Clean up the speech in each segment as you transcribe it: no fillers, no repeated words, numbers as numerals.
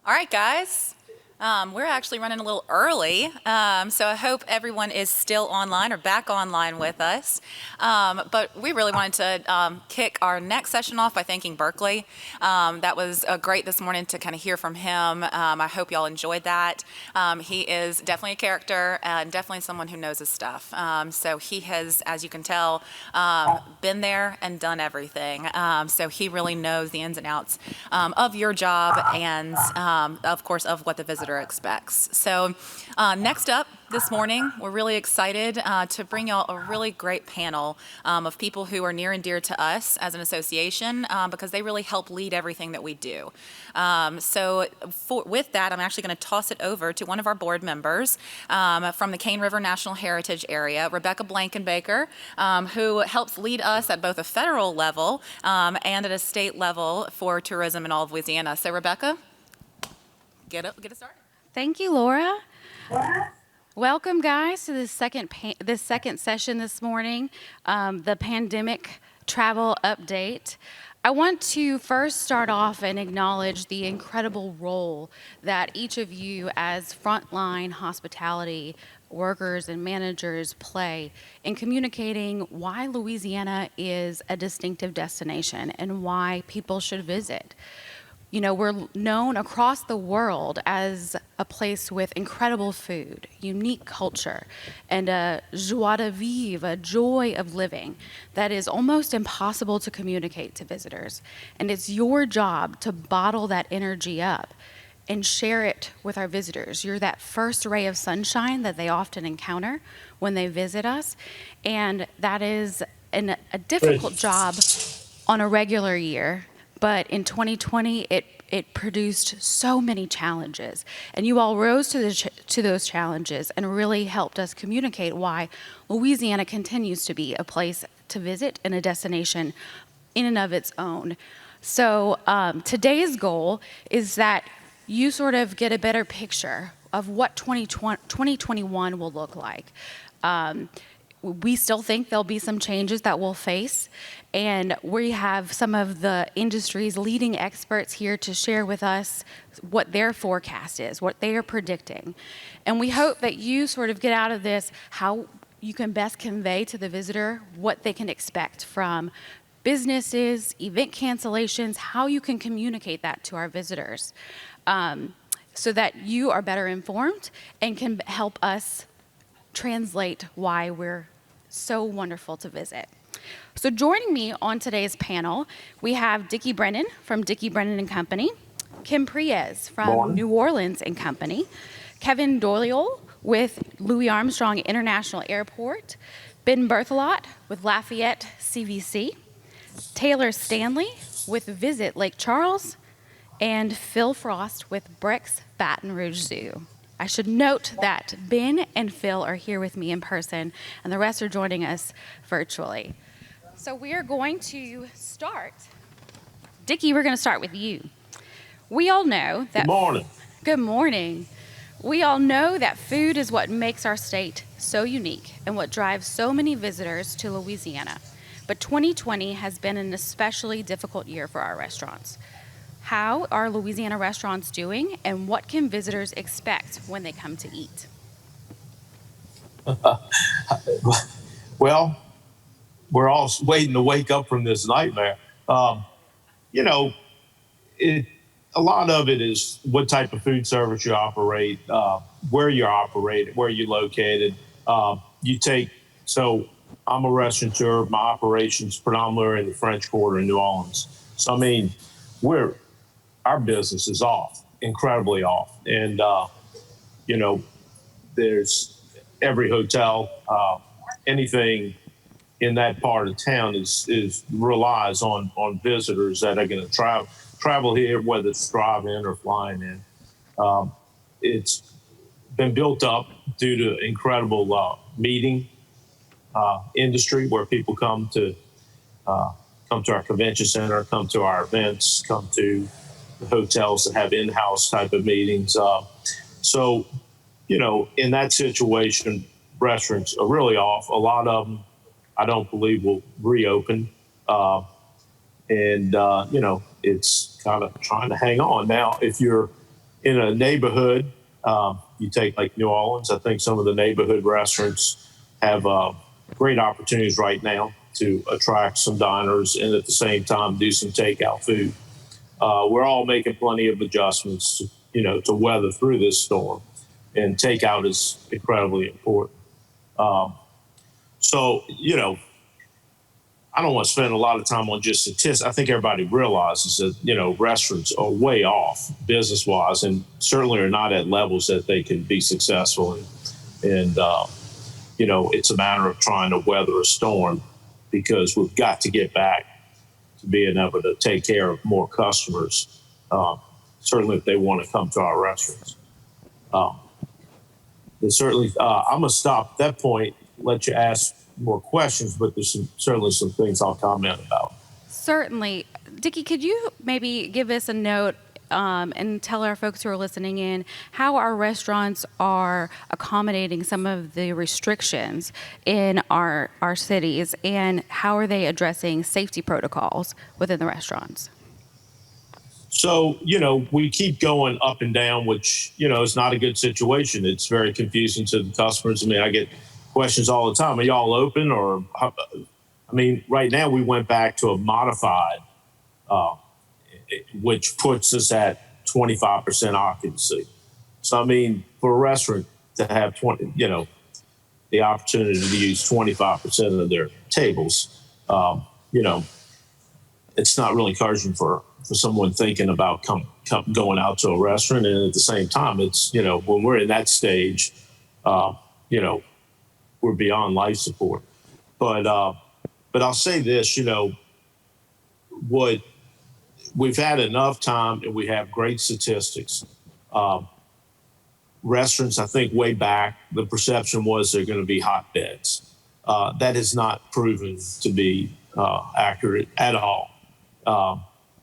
All right, guys. We're actually running a little early, so I hope everyone is still online or back online with us. But we really wanted to kick our next session off by thanking Berkeley. That was great this morning to kind of hear from him. I hope y'all enjoyed that. He is definitely a character and definitely someone who knows his stuff. So he has, as you can tell, been there and done everything. So he really knows the ins and outs of your job and, of course, of what the visitor expects. So next up this morning, we're really excited to bring y'all a really great panel of people who are near and dear to us as an association because they really help lead everything that we do. With that, I'm actually going to toss it over to one of our board members from the Cane River National Heritage Area, Rebecca Blankenbaker, who helps lead us at both a federal level and at a state level for tourism in all of Louisiana. So Rebecca, get it started. Thank you, Laura. Welcome, guys, to this second session this morning, the pandemic travel update. I want to first start off and acknowledge the incredible role that each of you as frontline hospitality workers and managers play in communicating why Louisiana is a distinctive destination and why people should visit. You know, we're known across the world as a place with incredible food, unique culture, and a joie de vivre, a joy of living that is almost impossible to communicate to visitors. And it's your job to bottle that energy up and share it with our visitors. You're that first ray of sunshine that they often encounter when they visit us. And that is a difficult job on a regular year. But in 2020, it produced so many challenges. And you all rose to those challenges and really helped us communicate why Louisiana continues to be a place to visit and a destination in and of its own. So today's goal is that you sort of get a better picture of what 2021 will look like. We still think there'll be some changes that we'll face, and we have some of the industry's leading experts here to share with us what their forecast is, what they are predicting. And we hope that you sort of get out of this how you can best convey to the visitor what they can expect from businesses, event cancellations, how you can communicate that to our visitors so that you are better informed and can help us translate why we're so wonderful to visit. So joining me on today's panel, we have Dickie Brennan from Dickie Brennan and Company, Kim Priez from New Orleans and Company, Kevin Doyle with Louis Armstrong International Airport, Ben Berthelot with Lafayette CVC, Taylor Stanley with Visit Lake Charles, and Phil Frost with Breck's Baton Rouge Zoo. I should note that Ben and Phil are here with me in person, and the rest are joining us virtually. So we are going to start. Dickie, we're going to start with you. We all know that... Good morning. Good morning. We all know that food is what makes our state so unique and what drives so many visitors to Louisiana. But 2020 has been an especially difficult year for our restaurants. How are Louisiana restaurants doing, and what can visitors expect when they come to eat? Well, we're all waiting to wake up from this nightmare. You know, a lot of it is what type of food service you operate, where you're operating, where you're located. So I'm a restaurateur. My operations predominantly are in the French Quarter in New Orleans. So, I mean, our business is off, incredibly off. And, you know, there's every hotel, anything in that part of town relies on visitors that are going to travel here, whether it's driving or flying in. It's been built up due to incredible meeting industry where people come to our convention center, come to our events, come to the hotels that have in-house type of meetings. So, you know, in that situation, restaurants are really off. A lot of them, I don't believe, will reopen. You know, it's kind of trying to hang on. Now, if you're in a neighborhood, you take like New Orleans, I think some of the neighborhood restaurants have great opportunities right now to attract some diners and at the same time do some takeout food. We're all making plenty of adjustments, to weather through this storm, and takeout is incredibly important. So, I don't want to spend a lot of time on just statistics. I think everybody realizes that, restaurants are way off business wise and certainly are not at levels that they can be successful in. And, it's a matter of trying to weather a storm because we've got to get back to being able to take care of more customers, certainly if they want to come to our restaurants. And certainly, I'm going to stop at that point, let you ask more questions, but there's certainly some things I'll comment about. Certainly. Dickie, could you maybe give us a note and tell our folks who are listening in how our restaurants are accommodating some of the restrictions in our cities, and how are they addressing safety protocols within the restaurants? So, we keep going up and down, which, is not a good situation. It's very confusing to the customers. I mean, I get questions all the time. Are y'all open? Or, right now we went back to a modified, which puts us at 25% occupancy. So, for a restaurant to have the opportunity to use 25% of their tables, it's not really encouraging for someone thinking about going out to a restaurant. And at the same time, it's, when we're in that stage, we're beyond life support. But I'll say this, what we've had enough time and we have great statistics. Restaurants, I think way back, the perception was they're going to be hotbeds. That has not proven to be accurate at all.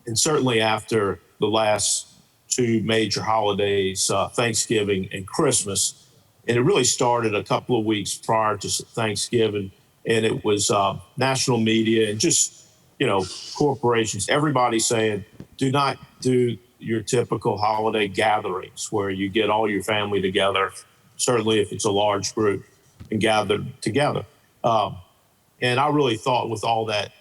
And certainly after the last two major holidays, Thanksgiving and Christmas, and it really started a couple of weeks prior to Thanksgiving, and it was national media and just, corporations, everybody saying, do not do your typical holiday gatherings where you get all your family together, certainly if it's a large group, and gather together. And I really thought with all that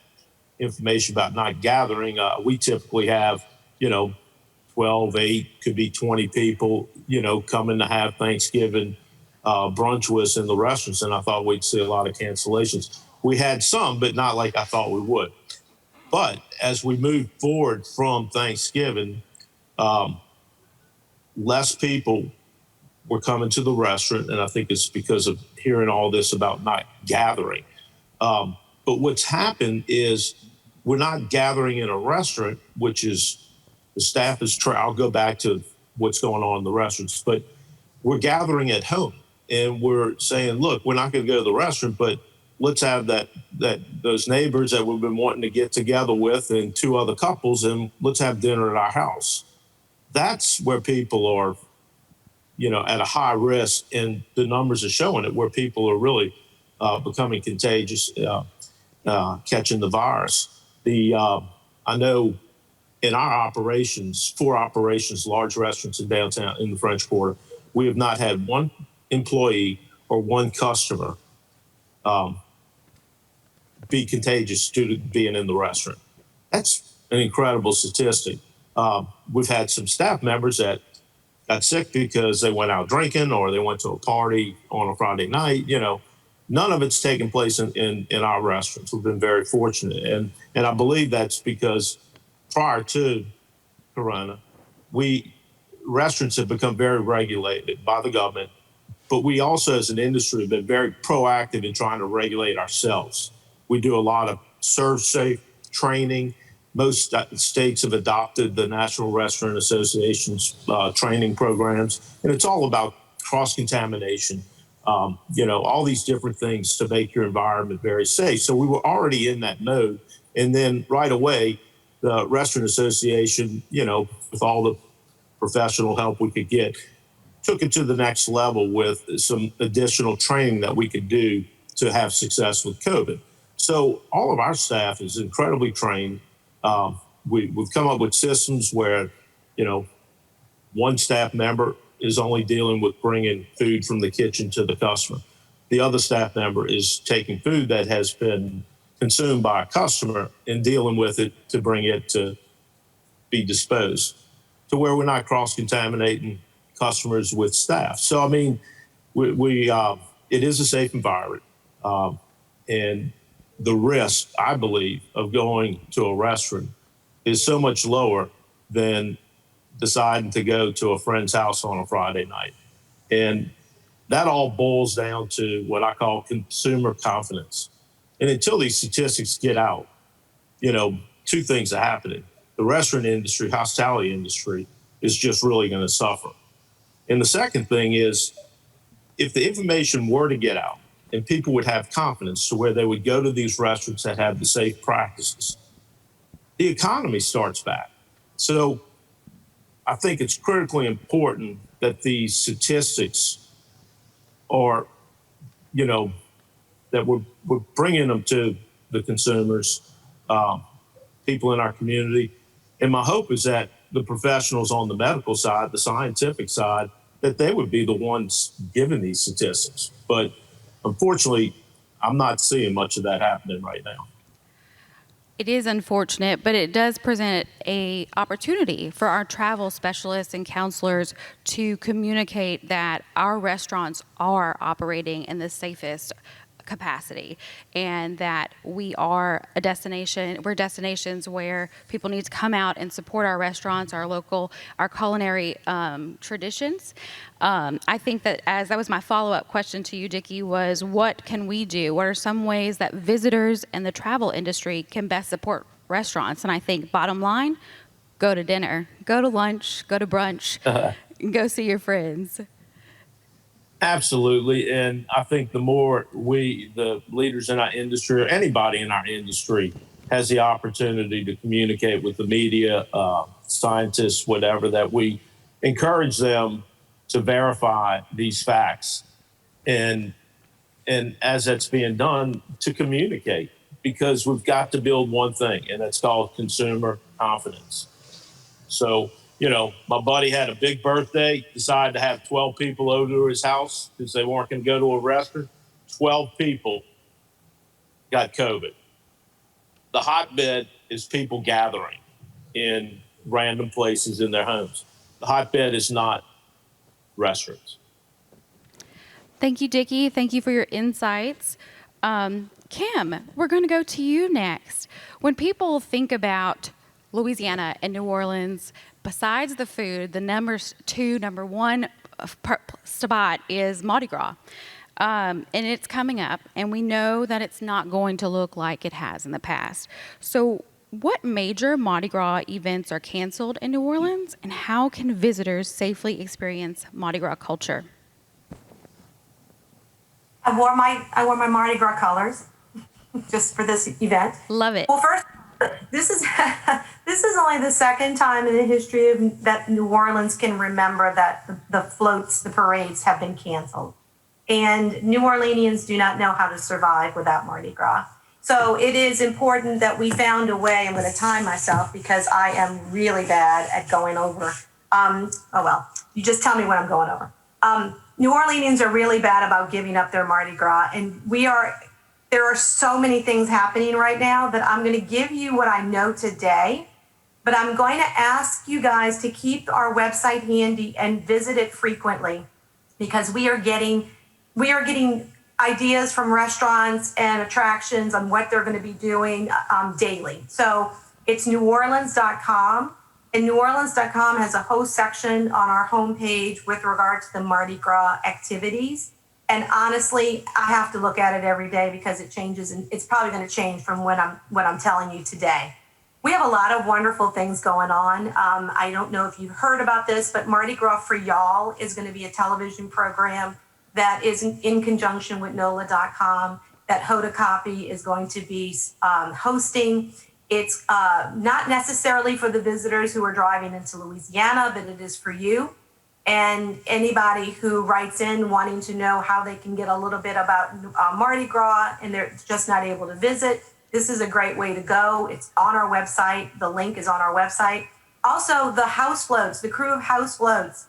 information about not gathering, we typically have, 12, 8, could be 20 people, coming to have Thanksgiving brunch with us in the restaurants. And I thought we'd see a lot of cancellations. We had some, but not like I thought we would. But as we moved forward from Thanksgiving, less people were coming to the restaurant. And I think it's because of hearing all this about not gathering. But what's happened is we're not gathering in a restaurant, which is the staff is I'll go back to what's going on in the restaurants, but we're gathering at home and we're saying, look, we're not going to go to the restaurant, but let's have those neighbors that we've been wanting to get together with and two other couples, and let's have dinner at our house. That's where people are, at a high risk, and the numbers are showing it, where people are really becoming contagious, catching the virus. I know in our operations, 4 operations, large restaurants in downtown in the French Quarter, we have not had one employee or one customer be contagious due to being in the restaurant. That's an incredible statistic. We've had some staff members that got sick because they went out drinking or they went to a party on a Friday night. None of it's taken place in our restaurants. We've been very fortunate. And I believe that's because prior to Corona, restaurants have become very regulated by the government, but we also as an industry have been very proactive in trying to regulate ourselves. We do a lot of serve safe training. Most states have adopted the National Restaurant Association's training programs, and it's all about cross-contamination. All these different things to make your environment very safe. So we were already in that mode. And then right away, the Restaurant Association, with all the professional help we could get, took it to the next level with some additional training that we could do to have success with COVID. So all of our staff is incredibly trained. We've come up with systems where, one staff member is only dealing with bringing food from the kitchen to the customer. The other staff member is taking food that has been consumed by a customer and dealing with it to bring it to be disposed, to where we're not cross-contaminating customers with staff. So, I mean, it is a safe environment. And the risk, I believe, of going to a restaurant is so much lower than deciding to go to a friend's house on a Friday night. And that all boils down to what I call consumer confidence. And until these statistics get out, two things are happening. The restaurant industry, hospitality industry, is just really going to suffer. And the second thing is, if the information were to get out and people would have confidence to where they would go to these restaurants that have the safe practices, the economy starts back. So I think it's critically important that these statistics are, that we're bringing them to the consumers, people in our community. And my hope is that the professionals on the medical side, the scientific side, that they would be the ones giving these statistics. But unfortunately, I'm not seeing much of that happening right now. It is unfortunate, but it does present a opportunity for our travel specialists and counselors to communicate that our restaurants are operating in the safest capacity, and that we are a destination. We're destinations where people need to come out and support our restaurants, our culinary traditions. I think that that was my follow-up question to you, Dickie, was what can we do? What are some ways that visitors and the travel industry can best support restaurants? And I think bottom line, go to dinner, go to lunch, go to brunch, go see your friends. Absolutely. And I think the more the leaders in our industry, or anybody in our industry, has the opportunity to communicate with the media, scientists, whatever, that we encourage them to verify these facts. And as that's being done, to communicate, because we've got to build one thing, and that's called consumer confidence. So, my buddy had a big birthday, decided to have 12 people over to his house because they weren't going to go to a restaurant. 12 people got COVID. The hotbed is people gathering in random places in their homes. The hotbed is not restaurants. Thank you, Dickie. Thank you for your insights. Kim, we're going to go to you next. When people think about Louisiana and New Orleans, besides the food, the number one spot is Mardi Gras. And it's coming up, and we know that it's not going to look like it has in the past. So what major Mardi Gras events are canceled in New Orleans, and how can visitors safely experience Mardi Gras culture? I wore my Mardi Gras colors just for this event. Love it. Well, first, this is only the second time in the history of that New Orleans can remember that the floats, the parades have been canceled. And New Orleanians do not know how to survive without Mardi Gras. So it is important that we found a way. I'm going to time myself because I am really bad at going over. You just tell me when I'm going over. New Orleanians are really bad about giving up their Mardi Gras, and there are so many things happening right now that I'm going to give you what I know today, but I'm going to ask you guys to keep our website handy and visit it frequently, because we are getting ideas from restaurants and attractions on what they're going to be doing daily. So it's neworleans.com. And neworleans.com has a whole section on our homepage with regard to the Mardi Gras activities. And honestly, I have to look at it every day because it changes, and it's probably going to change from what I'm telling you today. We have a lot of wonderful things going on. I don't know if you've heard about this, but Mardi Gras for Y'all is going to be a television program that is in conjunction with NOLA.com that Hoda Copy is going to be hosting. It's not necessarily for the visitors who are driving into Louisiana, but it is for you and anybody who writes in wanting to know how they can get a little bit about Mardi Gras and they're just not able to visit. This is a great way to go. It's on our website. The link is on our website. Also, the house floats, the crew of house floats.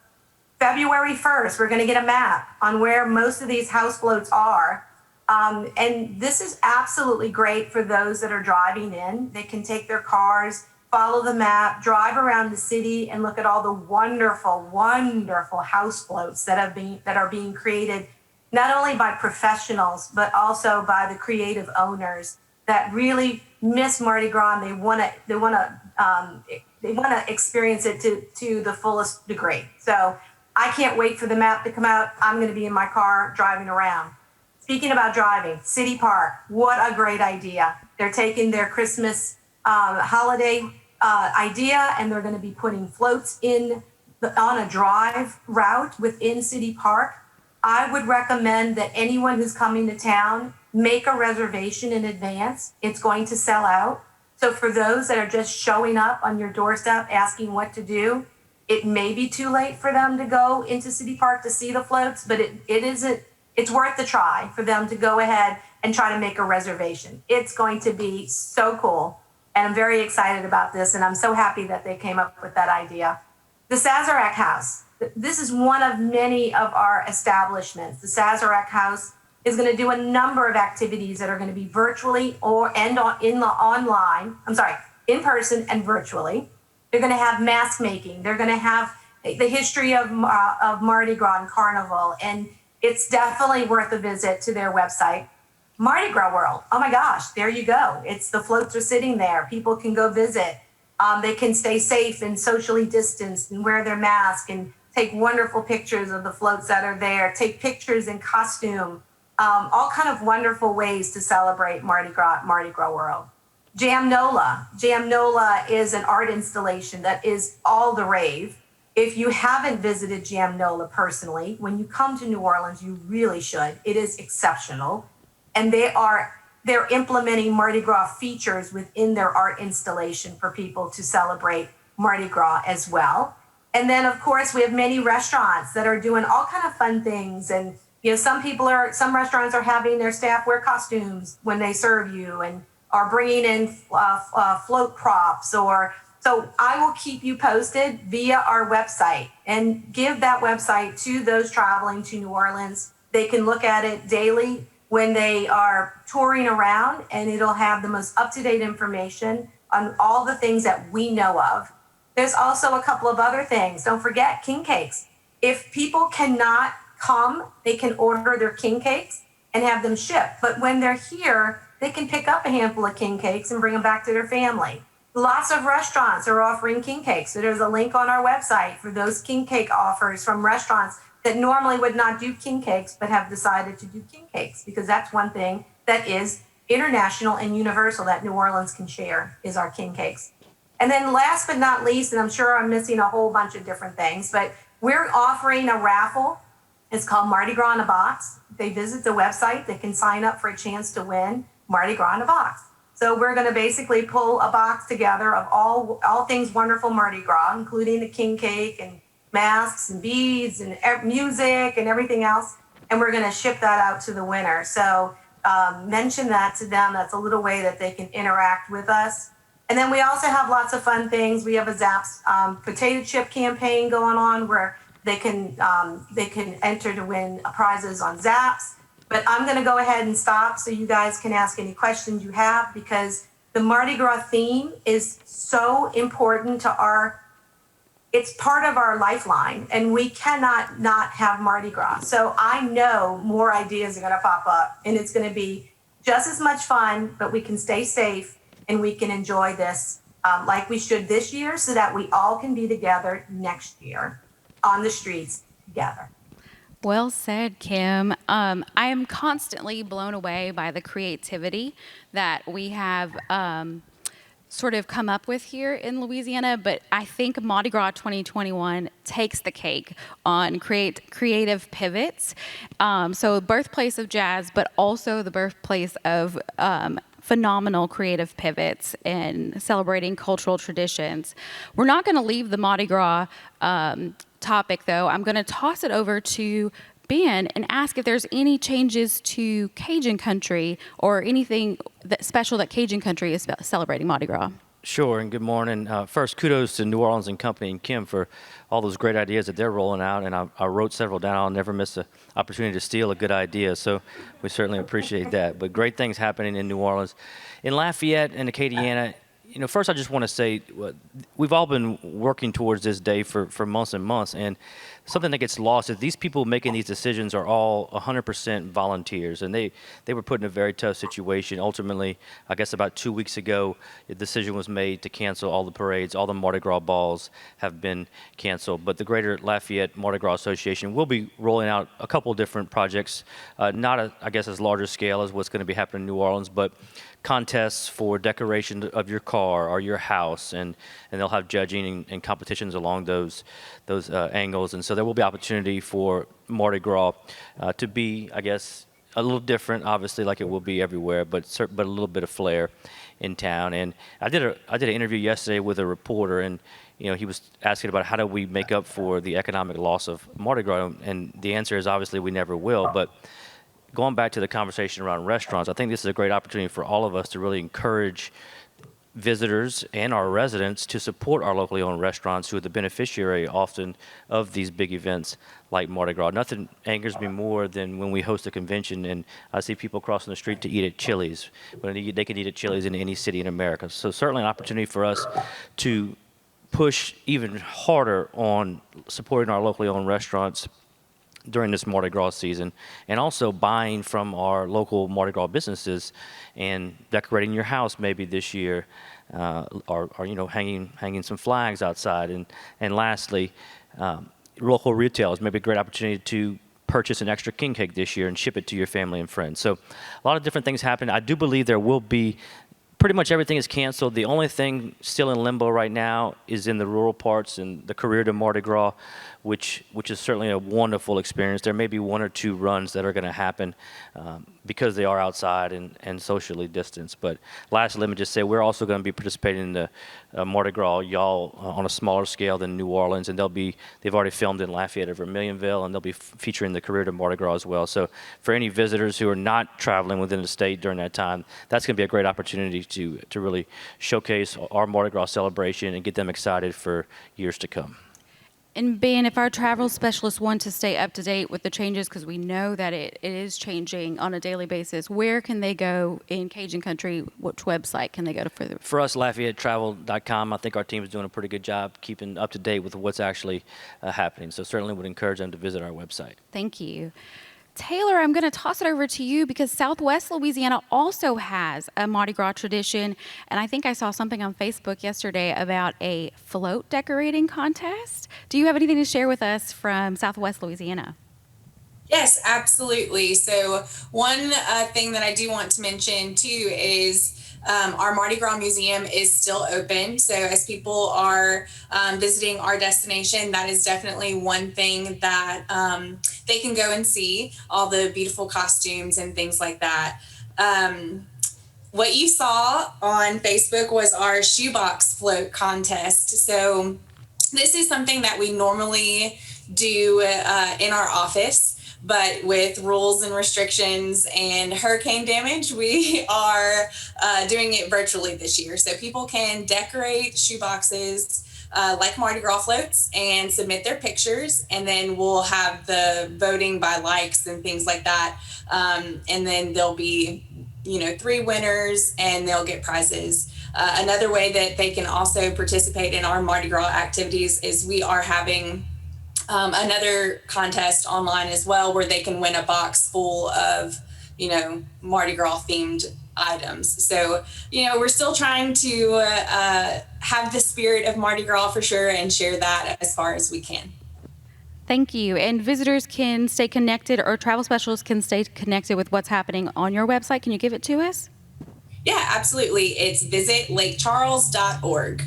February 1st, we're going to get a map on where most of these house floats are. And this is absolutely great for those that are driving in. They can take their cars, follow the map, drive around the city, and look at all the wonderful, wonderful house floats that are being created, not only by professionals but also by the creative owners that really miss Mardi Gras, and they want to experience it to the fullest degree. So I can't wait for the map to come out. I'm going to be in my car driving around. Speaking about driving, City Park, what a great idea. They're taking their Christmas holiday idea, and they're going to be putting floats on a drive route within City Park. I would recommend that anyone who's coming to town make a reservation in advance. It's going to sell out. So for those that are just showing up on your doorstep asking what to do, it may be too late for them to go into City Park to see the floats, but it's worth the try for them to go ahead and try to make a reservation. It's going to be so cool. And I'm very excited about this, and I'm so happy that they came up with that idea. The Sazerac House. This is one of many of our establishments. The Sazerac House is going to do a number of activities that are going to be virtually in person and virtually. They're going to have mask making. They're going to have the history of Mardi Gras and Carnival, and it's definitely worth a visit to their website. Mardi Gras World. Oh my gosh, there you go. The floats are sitting there. People can go visit. They can stay safe and socially distanced and wear their mask and take wonderful pictures of the floats that are there. Take pictures in costume. All kind of wonderful ways to celebrate Mardi Gras World. Jam Nola. Jam Nola is an art installation that is all the rave. If you haven't visited Jam Nola personally, when you come to New Orleans, you really should. It is exceptional. And they're implementing Mardi Gras features within their art installation for people to celebrate Mardi Gras as well. And then, of course, we have many restaurants that are doing all kind of fun things. And some restaurants are having their staff wear costumes when they serve you, and are bringing in float props. So I will keep you posted via our website, and give that website to those traveling to New Orleans. They can look at it daily when they are touring around, and it'll have the most up-to-date information on all the things that we know of. There's also a couple of other things. Don't forget king cakes. If people cannot come, they can order their king cakes and have them shipped. But when they're here, they can pick up a handful of king cakes and bring them back to their family. Lots of restaurants are offering king cakes. So there's a link on our website for those king cake offers from restaurants that normally would not do king cakes but have decided to do king cakes, because that's one thing that is international and universal that New Orleans can share is our king cakes. And then last but not least, and I'm sure I'm missing a whole bunch of different things, but we're offering a raffle. It's called Mardi Gras in a Box. If they visit the website, they can sign up for a chance to win Mardi Gras in a Box. So we're going to basically pull a box together of all things wonderful Mardi Gras, including the king cake and masks and beads and music and everything else. And we're going to ship that out to the winner. So mention that to them. That's a little way that they can interact with us. And then we also have lots of fun things. We have a Zapp's potato chip campaign going on where they can enter to win prizes on Zapp's. But I'm going to go ahead and stop so you guys can ask any questions you have, because the Mardi Gras theme is so important to it's part of our lifeline, and we cannot not have Mardi Gras. So I know more ideas are going to pop up, and it's going to be just as much fun, but we can stay safe and we can enjoy this like we should this year, so that we all can be together next year on the streets together. Well said, Kim. I am constantly blown away by the creativity that we have sort of come up with here in Louisiana, but I think Mardi Gras 2021 takes the cake on creative pivots. So birthplace of jazz, but also the birthplace of phenomenal creative pivots in celebrating cultural traditions. We're not going to leave the Mardi Gras topic, though. I'm going to toss it over to Ben and ask if there's any changes to Cajun Country or anything special that Cajun Country is celebrating Mardi Gras. Sure, and good morning. First, kudos to New Orleans and Company and Kim for all those great ideas that they're rolling out, and I wrote several down. I'll never miss an opportunity to steal a good idea, so we certainly appreciate that. But great things happening in New Orleans. In Lafayette and Acadiana, first I just want to say we've all been working towards this day for months and months, and something that gets lost is these people making these decisions are all 100% volunteers, and they were put in a very tough situation. Ultimately, I guess about 2 weeks ago, the decision was made to cancel all the parades. All the Mardi Gras balls have been canceled, but the Greater Lafayette Mardi Gras Association will be rolling out a couple different projects, not I guess as larger scale as what's going to be happening in New Orleans, but contests for decoration of your car or your house, and they'll have judging and competitions along those angles. And so there will be opportunity for Mardi Gras to be, I guess, a little different, obviously, like it will be everywhere, but a little bit of flair in town. And I did an interview yesterday with a reporter, and he was asking about how do we make up for the economic loss of Mardi Gras, and the answer is obviously we never will. But going back to the conversation around restaurants, I think this is a great opportunity for all of us to really encourage visitors and our residents to support our locally owned restaurants, who are the beneficiary often of these big events like Mardi Gras. Nothing angers me more than when we host a convention and I see people crossing the street to eat at Chili's, when they can eat at Chili's in any city in America. So certainly an opportunity for us to push even harder on supporting our locally owned restaurants during this Mardi Gras season, and also buying from our local Mardi Gras businesses and decorating your house maybe this year, or hanging some flags outside. And lastly, local retailers, maybe a great opportunity to purchase an extra king cake this year and ship it to your family and friends. So a lot of different things happen. I do believe there will be pretty much everything is canceled. The only thing still in limbo right now is in the rural parts and the Career de Mardi Gras, which is certainly a wonderful experience. There may be one or two runs that are going to happen because they are outside and socially distanced. But lastly, let me just say we're also going to be participating in the Mardi Gras Y'all on a smaller scale than New Orleans, and they've already filmed in Lafayette or Vermilionville, and they'll be featuring the Career de Mardi Gras as well. So for any visitors who are not traveling within the state during that time, that's going to be a great opportunity to really showcase our Mardi Gras celebration and get them excited for years to come. And Ben, if our travel specialists want to stay up to date with the changes, because we know that it is changing on a daily basis, where can they go in Cajun Country? Which website can they go to further? For us, LafayetteTravel.com, I think our team is doing a pretty good job keeping up to date with what's actually happening. So certainly would encourage them to visit our website. Thank you. Taylor, I'm going to toss it over to you because Southwest Louisiana also has a Mardi Gras tradition, and I think I saw something on Facebook yesterday about a float decorating contest. Do you have anything to share with us from Southwest Louisiana? Yes, absolutely. So one thing that I do want to mention too is our Mardi Gras Museum is still open. So as people are visiting our destination, that is definitely one thing that they can go and see, all the beautiful costumes and things like that. What you saw on Facebook was our shoebox float contest. So this is something that we normally do in our office, but with rules and restrictions and hurricane damage, we are doing it virtually this year. So people can decorate shoeboxes like Mardi Gras floats and submit their pictures, and then we'll have the voting by likes and things like that. And then there'll be, 3 winners and they'll get prizes. Another way that they can also participate in our Mardi Gras activities is we are having another contest online as well, where they can win a box full of, Mardi Gras themed items. So, we're still trying to have the spirit of Mardi Gras for sure and share that as far as we can. Thank you. And visitors can stay connected, or travel specialists can stay connected with what's happening on your website. Can you give it to us? Yeah, absolutely. It's visitlakecharles.org.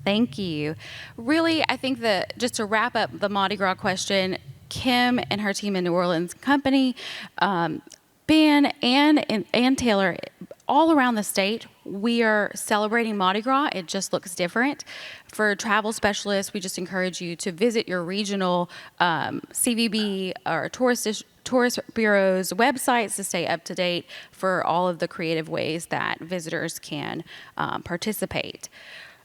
Thank you. Really, I think that just to wrap up the Mardi Gras question, Kim and her team in New Orleans Company, Ben and Taylor, all around the state, we are celebrating Mardi Gras. It just looks different. For travel specialists, we just encourage you to visit your regional CVB or tourist Tourist Bureau's websites to stay up to date for all of the creative ways that visitors can participate.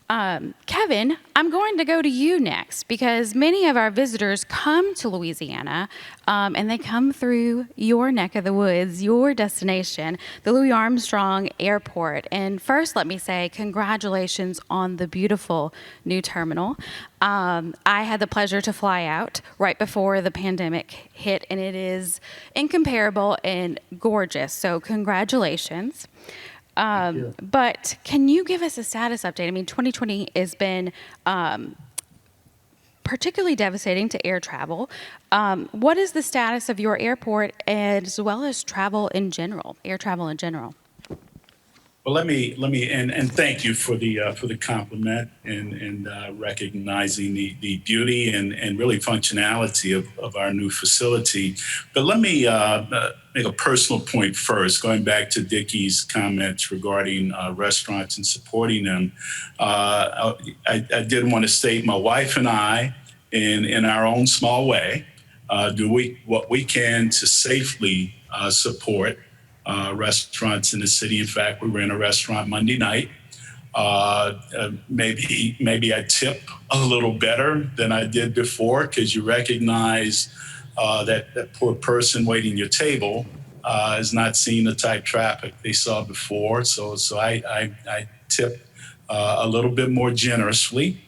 Kevin, I'm going to go to you next because many of our visitors come to Louisiana and they come through your neck of the woods, your destination, the Louis Armstrong Airport. And first, let me say congratulations on the beautiful new terminal. I had the pleasure to fly out right before the pandemic hit, and it is incomparable and gorgeous. So, congratulations. But can you give us a status update? I mean, 2020 has been particularly devastating to air travel. What is the status of your airport as well as travel in general, air travel in general? Well, let me and thank you for the compliment and recognizing the beauty and really functionality of our new facility. But let me make a personal point first, going back to Dickie's comments regarding restaurants and supporting them. I did want to state my wife and I, in our own small way, do what we can to safely support restaurants in the city. In fact, we were in a restaurant Monday night. Maybe I tip a little better than I did before because you recognize that poor person waiting your table has not seen the type traffic they saw before. So I tip a little bit more generously.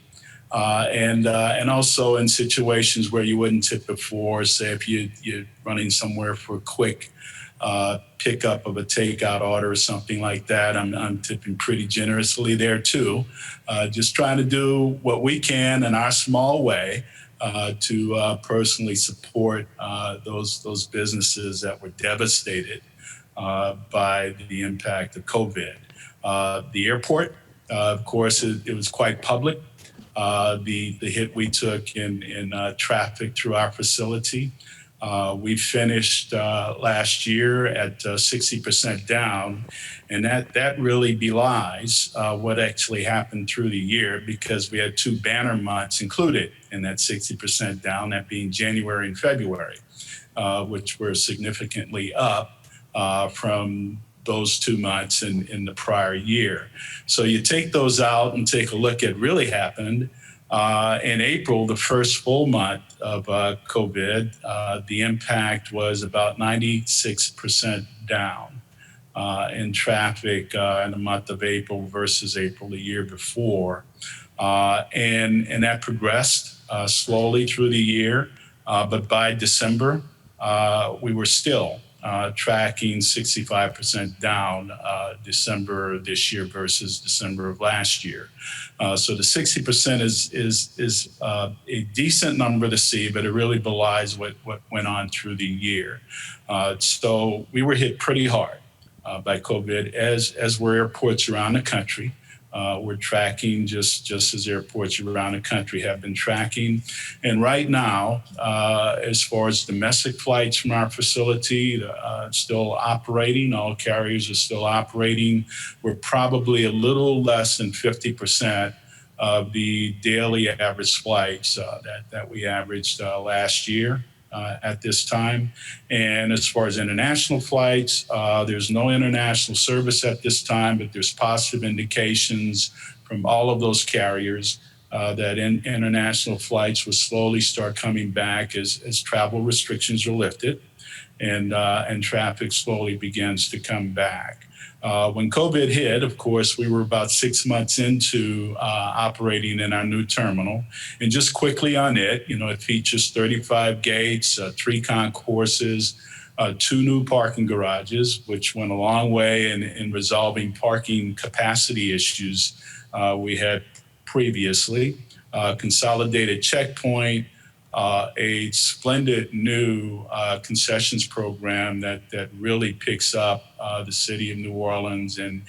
And also in situations where you wouldn't tip before, say if you're running somewhere for a quick pickup of a takeout order or something like that, I'm tipping pretty generously there too. Just trying to do what we can in our small way to personally support those businesses that were devastated by the impact of COVID. The airport, of course, it was quite public. The hit we took in traffic through our facility. We finished last year at 60% down, and that really belies what actually happened through the year because we had two banner months included in that 60% down, that being January and February, which were significantly up from those 2 months in the prior year. So you take those out and take a look at really happened. In April, the first full month of COVID, the impact was about 96% down in traffic in the month of April versus April the year before. And that progressed slowly through the year. But by December, we were still tracking 65% down December this year versus December of last year. So the 60% is a decent number to see, but it really belies what went on through the year. So we were hit pretty hard by COVID, as were airports around the country. We're tracking just as airports around the country have been tracking. And right now, as far as domestic flights from our facility, still operating, all carriers are still operating. We're probably a little less than 50% of the daily average flights that we averaged last year. At this time. And as far as international flights, there's no international service at this time, but there's positive indications from all of those carriers that international flights will slowly start coming back as travel restrictions are lifted and traffic slowly begins to come back. When COVID hit, of course, we were about 6 months into operating in our new terminal. And just quickly on it, it features 35 gates, 3 concourses, 2 new parking garages, which went a long way in resolving parking capacity issues we had previously, consolidated checkpoint, a splendid new concessions program that really picks up the city of New Orleans and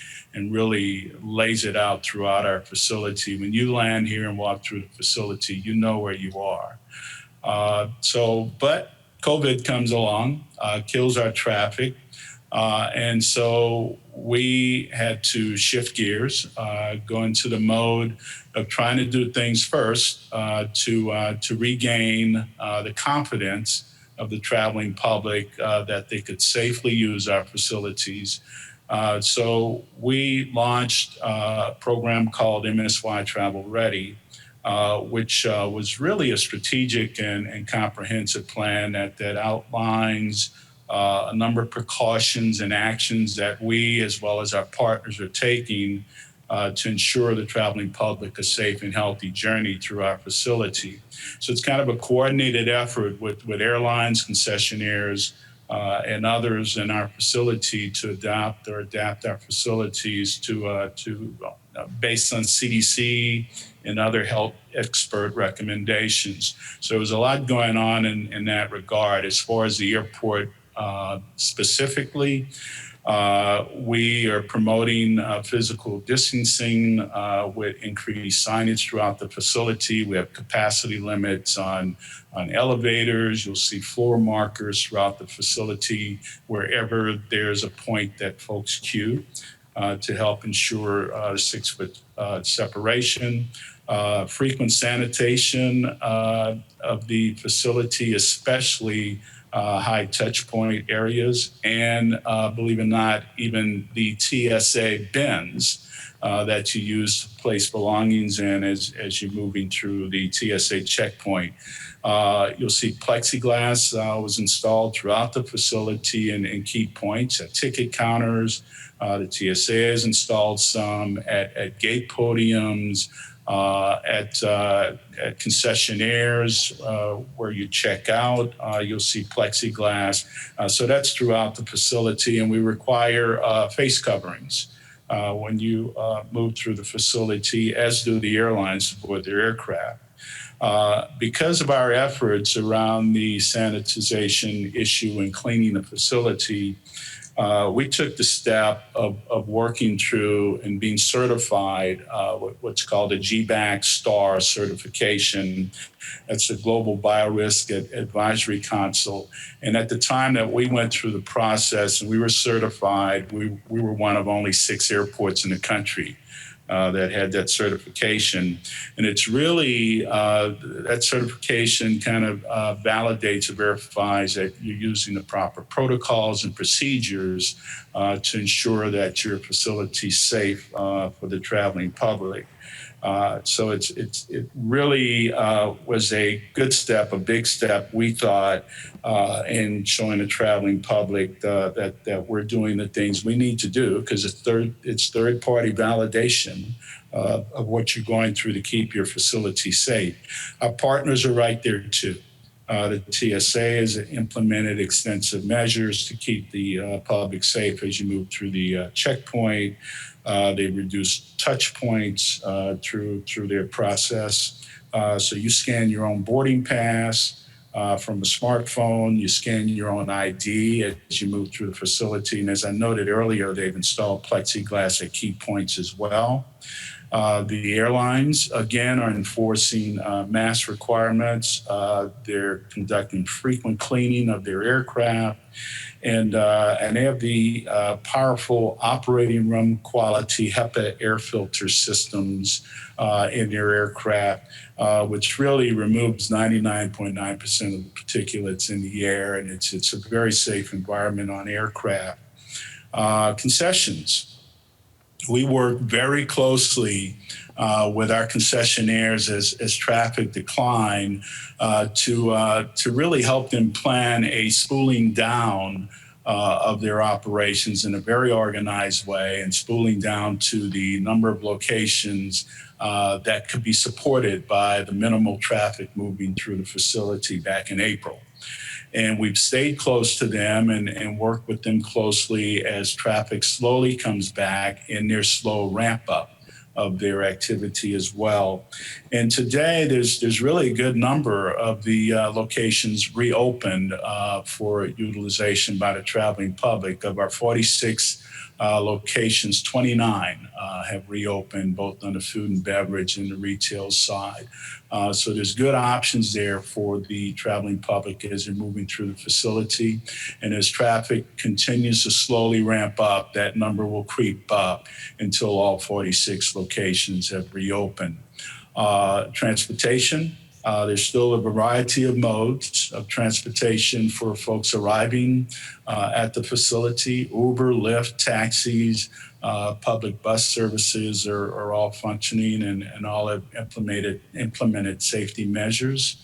really lays it out throughout our facility. When you land here and walk through the facility, you know where you are. But COVID comes along, kills our traffic. And so we had to shift gears, go into the mode of trying to do things first to regain the confidence of the traveling public that they could safely use our facilities. So we launched a program called MSY Travel Ready, which was really a strategic and comprehensive plan that outlines a number of precautions and actions that we, as well as our partners, are taking to ensure the traveling public a safe and healthy journey through our facility. So it's kind of a coordinated effort with airlines, concessionaires, and others in our facility to adapt our facilities to based on CDC and other health expert recommendations. So there was a lot going on in that regard. As far as the airport specifically, we are promoting physical distancing with increased signage throughout the facility. We have capacity limits on elevators. You'll see floor markers throughout the facility wherever there's a point that folks queue to help ensure 6-foot separation. Frequent sanitation of the facility, especially high touch point areas, and believe it or not, even the TSA bins that you use to place belongings in as you're moving through the TSA checkpoint. You'll see plexiglass was installed throughout the facility in key points at ticket counters. The TSA has installed some at gate podiums, at concessionaires where you check out, you'll see plexiglass. So that's throughout the facility, and we require face coverings when you move through the facility, as do the airlines aboard their aircraft. Because of our efforts around the sanitization issue and cleaning the facility, we took the step of working through and being certified what's called a GBAC STAR certification. That's a Global Biorisk Advisory Council. And at the time that we went through the process and we were certified, we were one of only 6 airports in the country that had that certification. And it's really, that certification kind of validates or verifies that you're using the proper protocols and procedures to ensure that your facility is safe for the traveling public. So it really was a good step, a big step, we thought, in showing the traveling public that we're doing the things we need to do, because it's third-party validation of what you're going through to keep your facility safe. Our partners are right there too. The TSA has implemented extensive measures to keep the public safe as you move through the checkpoint. They reduce touch points through their process. So you scan your own boarding pass from a smartphone. You scan your own ID as you move through the facility. And as I noted earlier, they've installed plexiglass at key points as well. The airlines, again, are enforcing mask requirements. They're conducting frequent cleaning of their aircraft. And they have the powerful operating room quality HEPA air filter systems in their aircraft, which really removes 99.9% of the particulates in the air. And it's a very safe environment on aircraft. Concessions. We work very closely with our concessionaires as traffic decline to really help them plan a spooling down of their operations in a very organized way, and spooling down to the number of locations that could be supported by the minimal traffic moving through the facility back in April. And we've stayed close to them and worked with them closely as traffic slowly comes back in their slow ramp up of their activity as well. And today there's really a good number of the locations reopened for utilization by the traveling public. Of our 46 locations, 29 have reopened, both on the food and beverage and the retail side. So there's good options there for the traveling public as they're moving through the facility. And as traffic continues to slowly ramp up, that number will creep up until all 46 locations have reopened. Transportation. There's still a variety of modes of transportation for folks arriving at the facility. Uber, Lyft, taxis, public bus services are all functioning and all have implemented safety measures.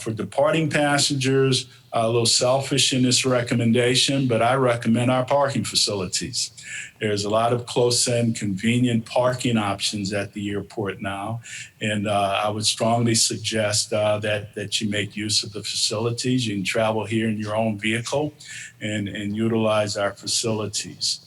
For departing passengers, a little selfish in this recommendation, but I recommend our parking facilities. There's a lot of close-in, convenient parking options at the airport now, and I would strongly suggest that you make use of the facilities. You can travel here in your own vehicle and utilize our facilities.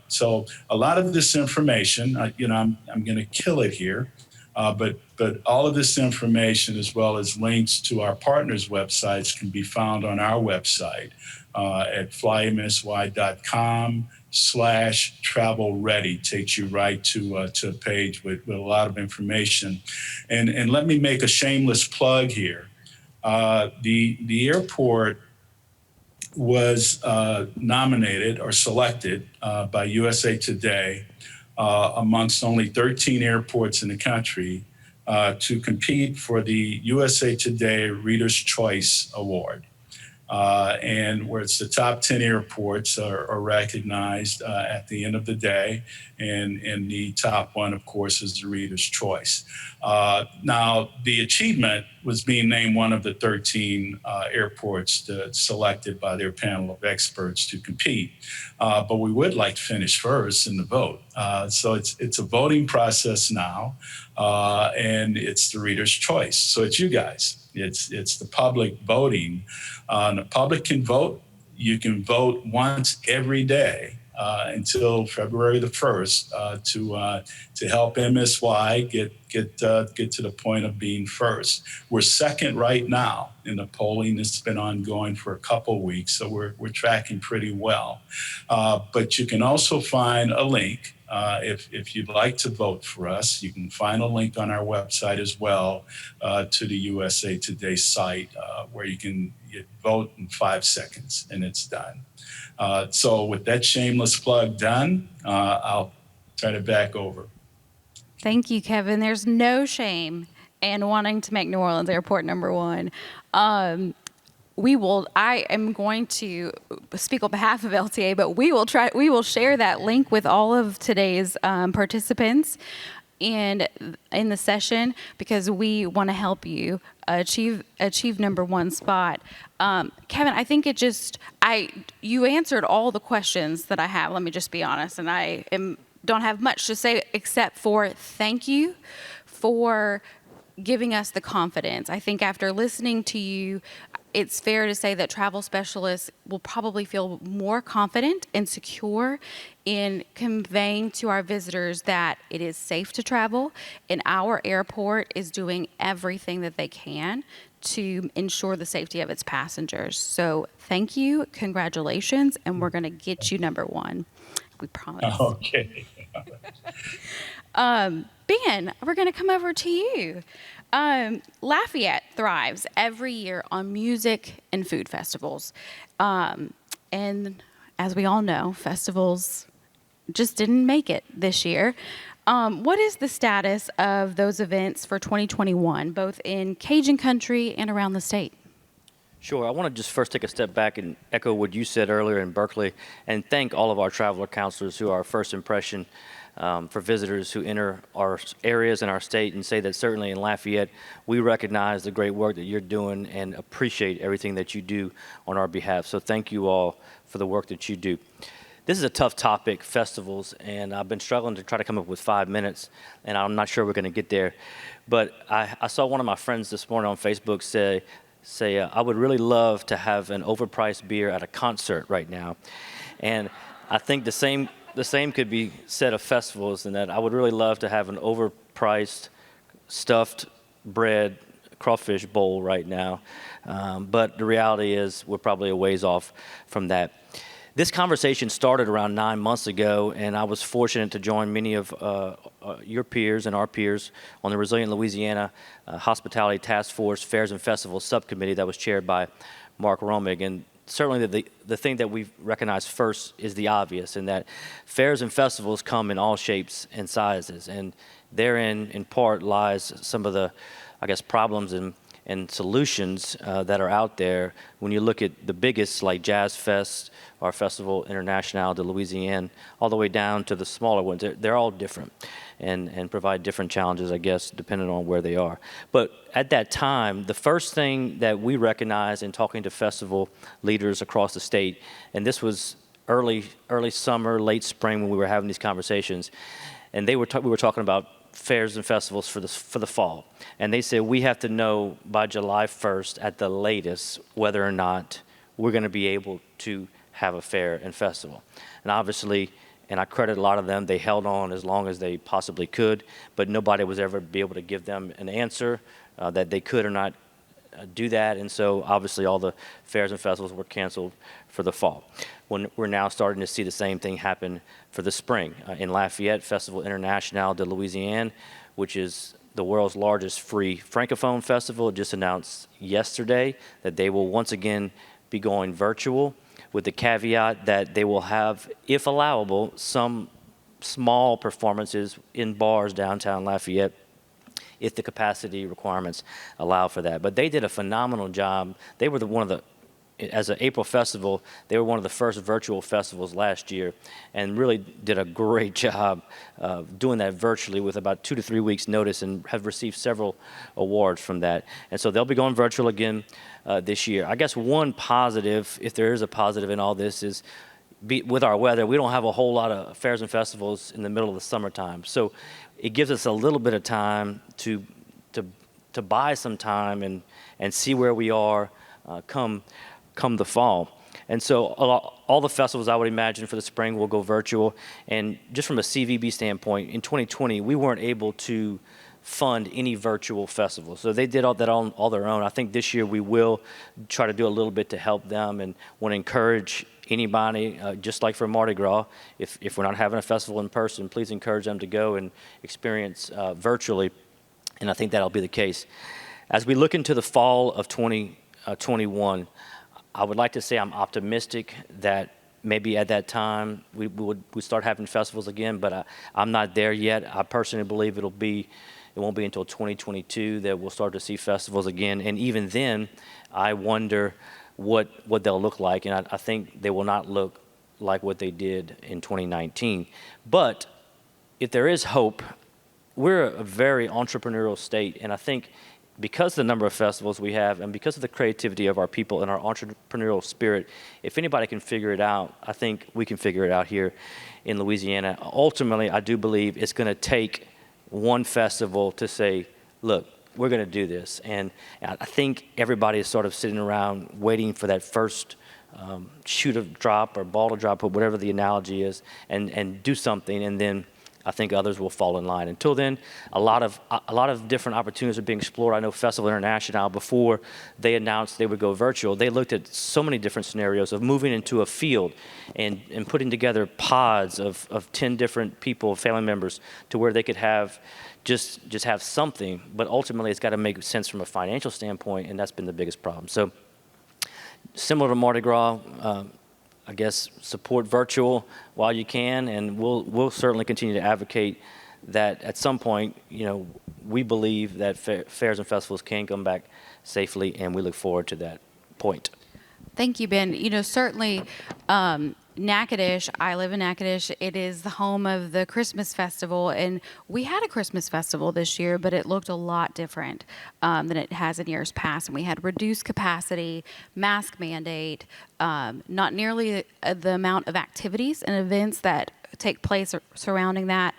So a lot of this information, I'm going to kill it here, but all of this information, as well as links to our partners' websites, can be found on our website at flymsy.com/travel ready. Takes you right to a page with a lot of information. And let me make a shameless plug here. The airport was nominated or selected by USA Today amongst only 13 airports in the country to compete for the USA Today Reader's Choice Award. And where it's the top 10 airports are recognized at the end of the day. And the top one, of course, is the Reader's Choice. Now, the achievement was being named one of the 13 airports selected by their panel of experts to compete. But we would like to finish first in the vote. So it's a voting process now, and it's the Reader's Choice. So it's you guys. It's the public voting. The public can vote. You can vote once every day until February the 1st to help MSY get to the point of being first. We're second right now in the polling. It's been ongoing for a couple of weeks, so we're tracking pretty well. But you can also find a link. If you'd like to vote for us, you can find a link on our website as well to the USA Today site where you can vote in 5 seconds and it's done. So with that shameless plug done, I'll turn it back over. Thank you, Kevin. There's no shame in wanting to make New Orleans Airport #1. I am going to speak on behalf of LTA, but we will share that link with all of today's participants in the session because we want to help you achieve #1 spot. Kevin, I think you answered all the questions that I have. Let me just be honest, and don't have much to say except for thank you for giving us the confidence. I think after listening to you, it's fair to say that travel specialists will probably feel more confident and secure in conveying to our visitors that it is safe to travel and our airport is doing everything that they can to ensure the safety of its passengers. So thank you, congratulations, and we're going to get you #1. We promise. Okay. Ben, we're going to come over to you. Lafayette thrives every year on music and food festivals. And as we all know, festivals just didn't make it this year. What is the status of those events for 2021, both in Cajun country and around the state? Sure. I want to just first take a step back and echo what you said earlier in Berkeley and thank all of our traveler counselors who are our first impression for visitors who enter our areas in our state and say that certainly in Lafayette, we recognize the great work that you're doing and appreciate everything that you do on our behalf. So thank you all for the work that you do. This is a tough topic, festivals, and I've been struggling to try to come up with 5 minutes, and I'm not sure we're going to get there. But I saw one of my friends this morning on Facebook say I would really love to have an overpriced beer at a concert right now. And I think the same could be said of festivals, in that I would really love to have an overpriced stuffed bread crawfish bowl right now. But the reality is we're probably a ways off from that. This conversation started around 9 months ago, and I was fortunate to join many of your peers and our peers on the Resilient Louisiana Hospitality Task Force Fairs and Festivals Subcommittee that was chaired by Mark Romig. And certainly the thing that we recognize first is the obvious, in that fairs and festivals come in all shapes and sizes, and therein, in part, lies some of the I guess, problems and solutions that are out there. When you look at the biggest, like Jazz Fest or Festival International de Louisiane, all the way down to the smaller ones, they're all different and provide different challenges, I guess, depending on where they are. But at that time, the first thing that we recognized in talking to festival leaders across the state, and this was early summer, late spring when we were having these conversations, and we were talking about fairs and festivals for the fall. And they said, we have to know by July 1st at the latest whether or not we're going to be able to have a fair and festival. And obviously, and I credit a lot of them, they held on as long as they possibly could, but nobody was ever be able to give them an answer that they could or not do that. And so obviously all the fairs and festivals were canceled for the fall. When we're now starting to see the same thing happen for the spring. In Lafayette, Festival International de Louisiane, which is the world's largest free Francophone festival, just announced yesterday that they will once again be going virtual, with the caveat that they will have, if allowable, some small performances in bars downtown Lafayette if the capacity requirements allow for that. But they did a phenomenal job. They were as an April festival, they were one of the first virtual festivals last year and really did a great job doing that virtually with about 2 to 3 weeks notice, and have received several awards from that. And so they'll be going virtual again this year. I guess one positive, if there is a positive in all this, is with our weather, we don't have a whole lot of fairs and festivals in the middle of the summertime. So it gives us a little bit of time to buy some time and see where we are come the fall. And so all the festivals, I would imagine, for the spring will go virtual. And just from a CVB standpoint, in 2020, we weren't able to fund any virtual festivals. So they did all that on all their own. I think this year we will try to do a little bit to help them, and want to encourage anybody, just like for Mardi Gras, if we're not having a festival in person, please encourage them to go and experience virtually, and I think that'll be the case. As we look into the fall of 2021, I would like to say I'm optimistic that maybe at that time we start having festivals again, but I'm not there yet. I personally believe it won't be until 2022 that we'll start to see festivals again, and even then, I wonder what they'll look like, and I think they will not look like what they did in 2019. But if there is hope, we're a very entrepreneurial state, and I think because of the number of festivals we have and because of the creativity of our people and our entrepreneurial spirit, if anybody can figure it out, I think we can figure it out here in Louisiana. Ultimately, I do believe it's going to take one festival to say, look, we're going to do this. And I think everybody is sort of sitting around waiting for that first shoe to drop or ball to drop or whatever the analogy is, and do something, and then I think others will fall in line. Until then, a lot of different opportunities are being explored. I know Festival International, before they announced they would go virtual, they looked at so many different scenarios of moving into a field and putting together pods of 10 different people, family members, to where they could have just have something. But ultimately, it's got to make sense from a financial standpoint, and that's been the biggest problem. So similar to Mardi Gras, I guess support virtual while you can, and we'll certainly continue to advocate that at some point, we believe that fairs and festivals can come back safely, and we look forward to that point. Thank you, Ben. Certainly, Natchitoches, I live in Natchitoches. It is the home of the Christmas festival, and we had a Christmas festival this year, but it looked a lot different than it has in years past. And we had reduced capacity, mask mandate, not nearly the amount of activities and events that take place surrounding that.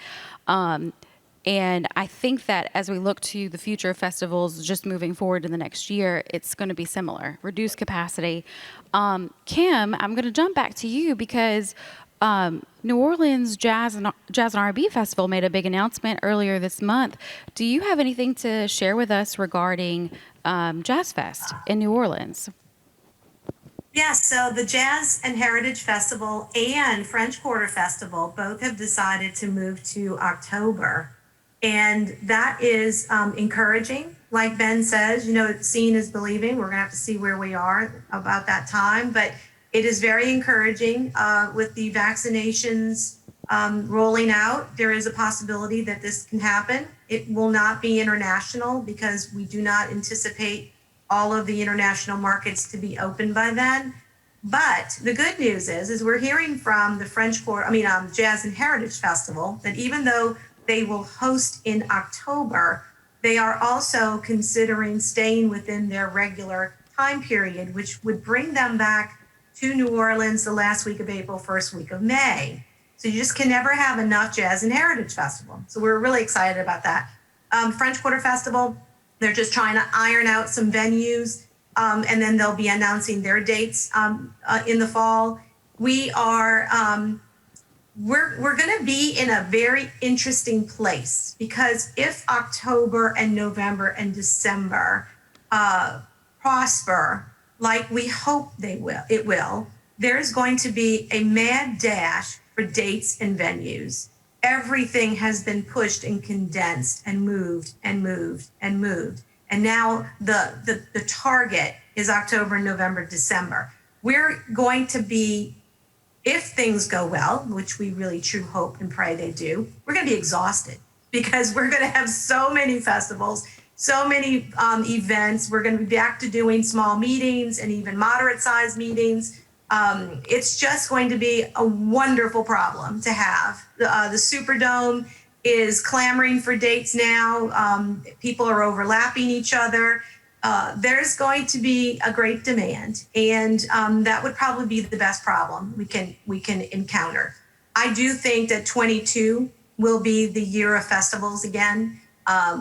And I think that as we look to the future of festivals, just moving forward in the next year, it's going to be similar, reduced capacity. Kim, I'm going to jump back to you because New Orleans Jazz and R&B Festival made a big announcement earlier this month. Do you have anything to share with us regarding Jazz Fest in New Orleans? Yes, so the Jazz and Heritage Festival and French Quarter Festival both have decided to move to October. And that is encouraging. Like Ben says, seeing is believing. We're going to have to see where we are about that time. But it is very encouraging with the vaccinations rolling out. There is a possibility that this can happen It will not be international because we do not anticipate all of the international markets to be open by then. But the good news is we're hearing from the Jazz and Heritage Festival that even though they will host in October, they are also considering staying within their regular time period, which would bring them back to New Orleans the last week of April, first week of May. So you just can never have enough Jazz and Heritage Festival. So we're really excited about that. French Quarter Festival, they're just trying to iron out some venues, and then they'll be announcing their dates in the fall. We're going to be in a very interesting place because if October and November and December prosper like we hope it will, there's going to be a mad dash for dates and venues. Everything has been pushed and condensed and moved and moved and moved. And now the target is October, November, December. We're going to be, if things go well, which we really true hope and pray they do, we're going to be exhausted because we're going to have so many festivals, so many events. We're going to be back to doing small meetings and even moderate sized meetings. It's just going to be a wonderful problem to have. The Superdome is clamoring for dates now. People are overlapping each other. There's going to be a great demand, and that would probably be the best problem we can encounter. I do think that 22 will be the year of festivals again.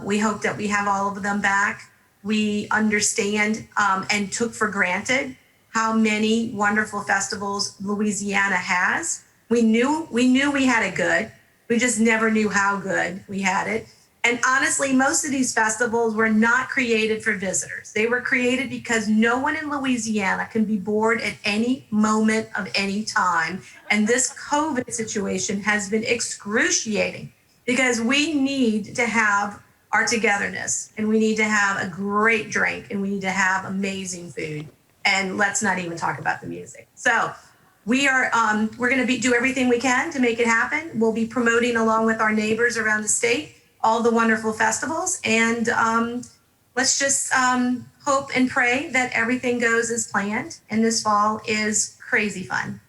We hope that we have all of them back. We understand and took for granted how many wonderful festivals Louisiana has. We knew we had it good. We just never knew how good we had it. And honestly, most of these festivals were not created for visitors. They were created because no one in Louisiana can be bored at any moment of any time. And this COVID situation has been excruciating because we need to have our togetherness, and we need to have a great drink, and we need to have amazing food. And let's not even talk about the music. So we're going to do everything we can to make it happen. We'll be promoting along with our neighbors around the state all the wonderful festivals, and let's just hope and pray that everything goes as planned. And this fall is crazy fun.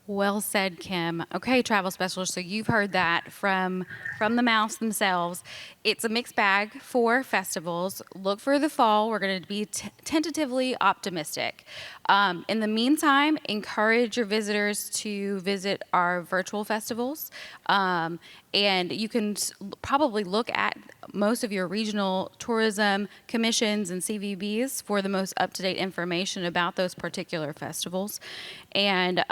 Well said, Kim. Okay, travel specialist. So you've heard that from the mouths themselves. It's a mixed bag for festivals. Look for the fall. We're going to be tentatively optimistic. In the meantime, encourage your visitors to visit our virtual festivals. And you can probably look at most of your regional tourism commissions and CVBs for the most up-to-date information about those particular festivals. And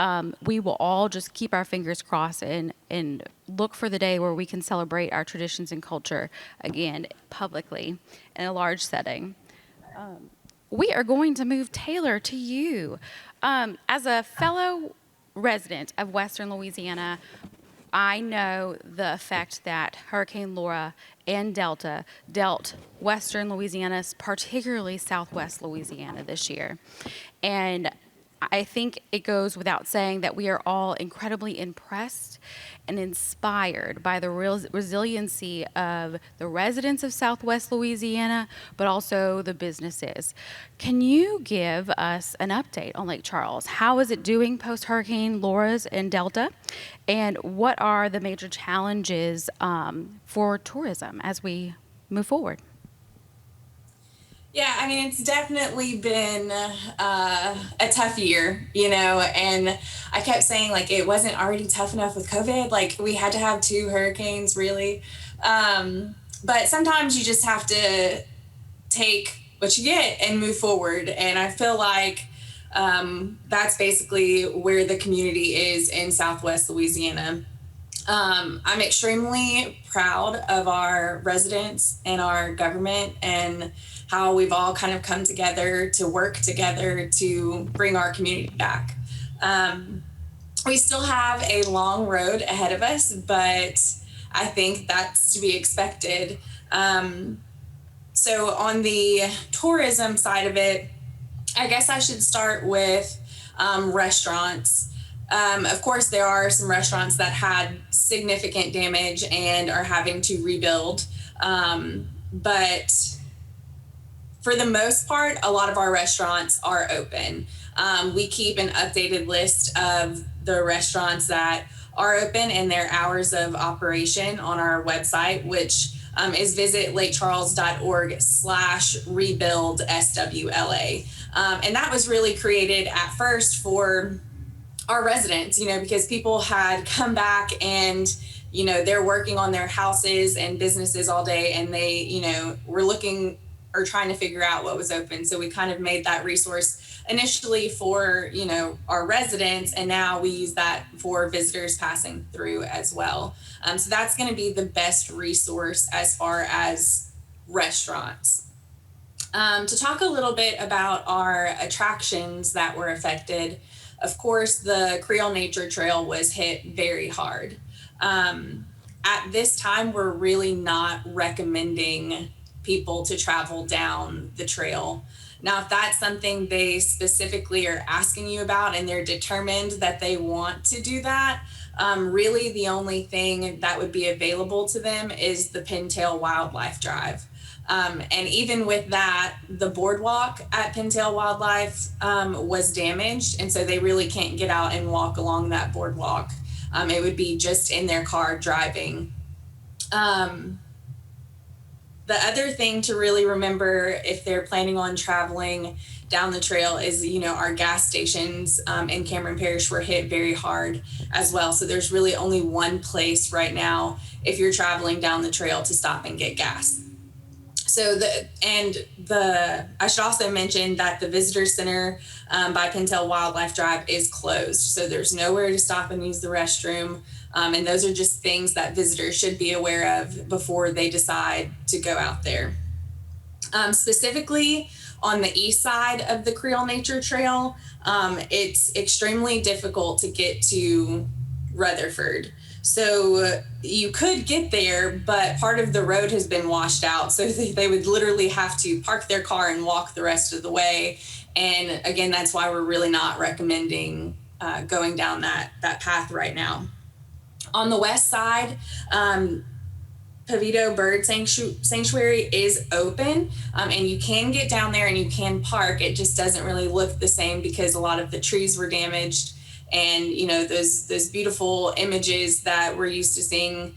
we will all just keep our fingers crossed and look for the day where we can celebrate our traditions and culture again publicly in a large setting. We are going to move Taylor to you. As a fellow resident of Western Louisiana, I know the effect that Hurricane Laura and Delta dealt Western Louisiana, particularly Southwest Louisiana this year. And I think it goes without saying that we are all incredibly impressed and inspired by the resiliency of the residents of Southwest Louisiana, but also the businesses. Can you give us an update on Lake Charles? How is it doing post-Hurricane Laura's and Delta? And what are the major challenges for tourism as we move forward? Yeah, I mean, it's definitely been a tough year, and I kept saying, like, it wasn't already tough enough with COVID. Like, we had to have 2 hurricanes, really. But sometimes you just have to take what you get and move forward. And I feel like that's basically where the community is in Southwest Louisiana. I'm extremely proud of our residents and our government and how we've all kind of come together to work together to bring our community back. We still have a long road ahead of us, but I think that's to be expected. So on the tourism side of it, I guess I should start with restaurants. Of course, there are some restaurants that had significant damage and are having to rebuild. But for the most part, a lot of our restaurants are open. We keep an updated list of the restaurants that are open and their hours of operation on our website, which is visit lakecharles.org/rebuild SWLA. And that was really created at first for our residents, because people had come back and, they're working on their houses and businesses all day, and they, were looking or trying to figure out what was open. So we kind of made that resource initially for, our residents, and now we use that for visitors passing through as well. So that's going to be the best resource as far as restaurants. To talk a little bit about our attractions that were affected, of course, the Creole Nature Trail was hit very hard. At this time, we're really not recommending people to travel down the trail. Now, if that's something they specifically are asking you about and they're determined that they want to do that, really the only thing that would be available to them is the Pintail Wildlife Drive. And even with that, the boardwalk at Pintail Wildlife was damaged, and so they really can't get out and walk along that boardwalk. It would be just in their car driving. The other thing to really remember if they're planning on traveling down the trail is, our gas stations in Cameron Parish were hit very hard as well. So there's really only one place right now if you're traveling down the trail to stop and get gas. So I should also mention that the visitor center by Pintail Wildlife Drive is closed. So there's nowhere to stop and use the restroom. And those are just things that visitors should be aware of before they decide to go out there. Specifically on the east side of the Creole Nature Trail, it's extremely difficult to get to Rutherford. So you could get there, but part of the road has been washed out. So they would literally have to park their car and walk the rest of the way. And again, that's why we're really not recommending going down that path right now. On the west side, Pavito Bird Sanctuary is open, and you can get down there and you can park. It just doesn't really look the same because a lot of the trees were damaged. And, those beautiful images that we're used to seeing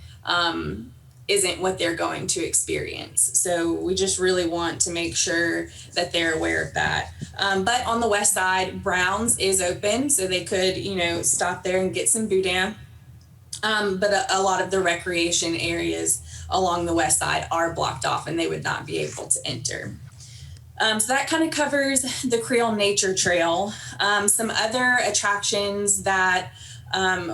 isn't what they're going to experience. So we just really want to make sure that they're aware of that. But on the west side, Brown's is open, so they could, stop there and get some boudin. But a lot of the recreation areas along the west side are blocked off and they would not be able to enter. So that kind of covers the Creole Nature Trail. Some other attractions that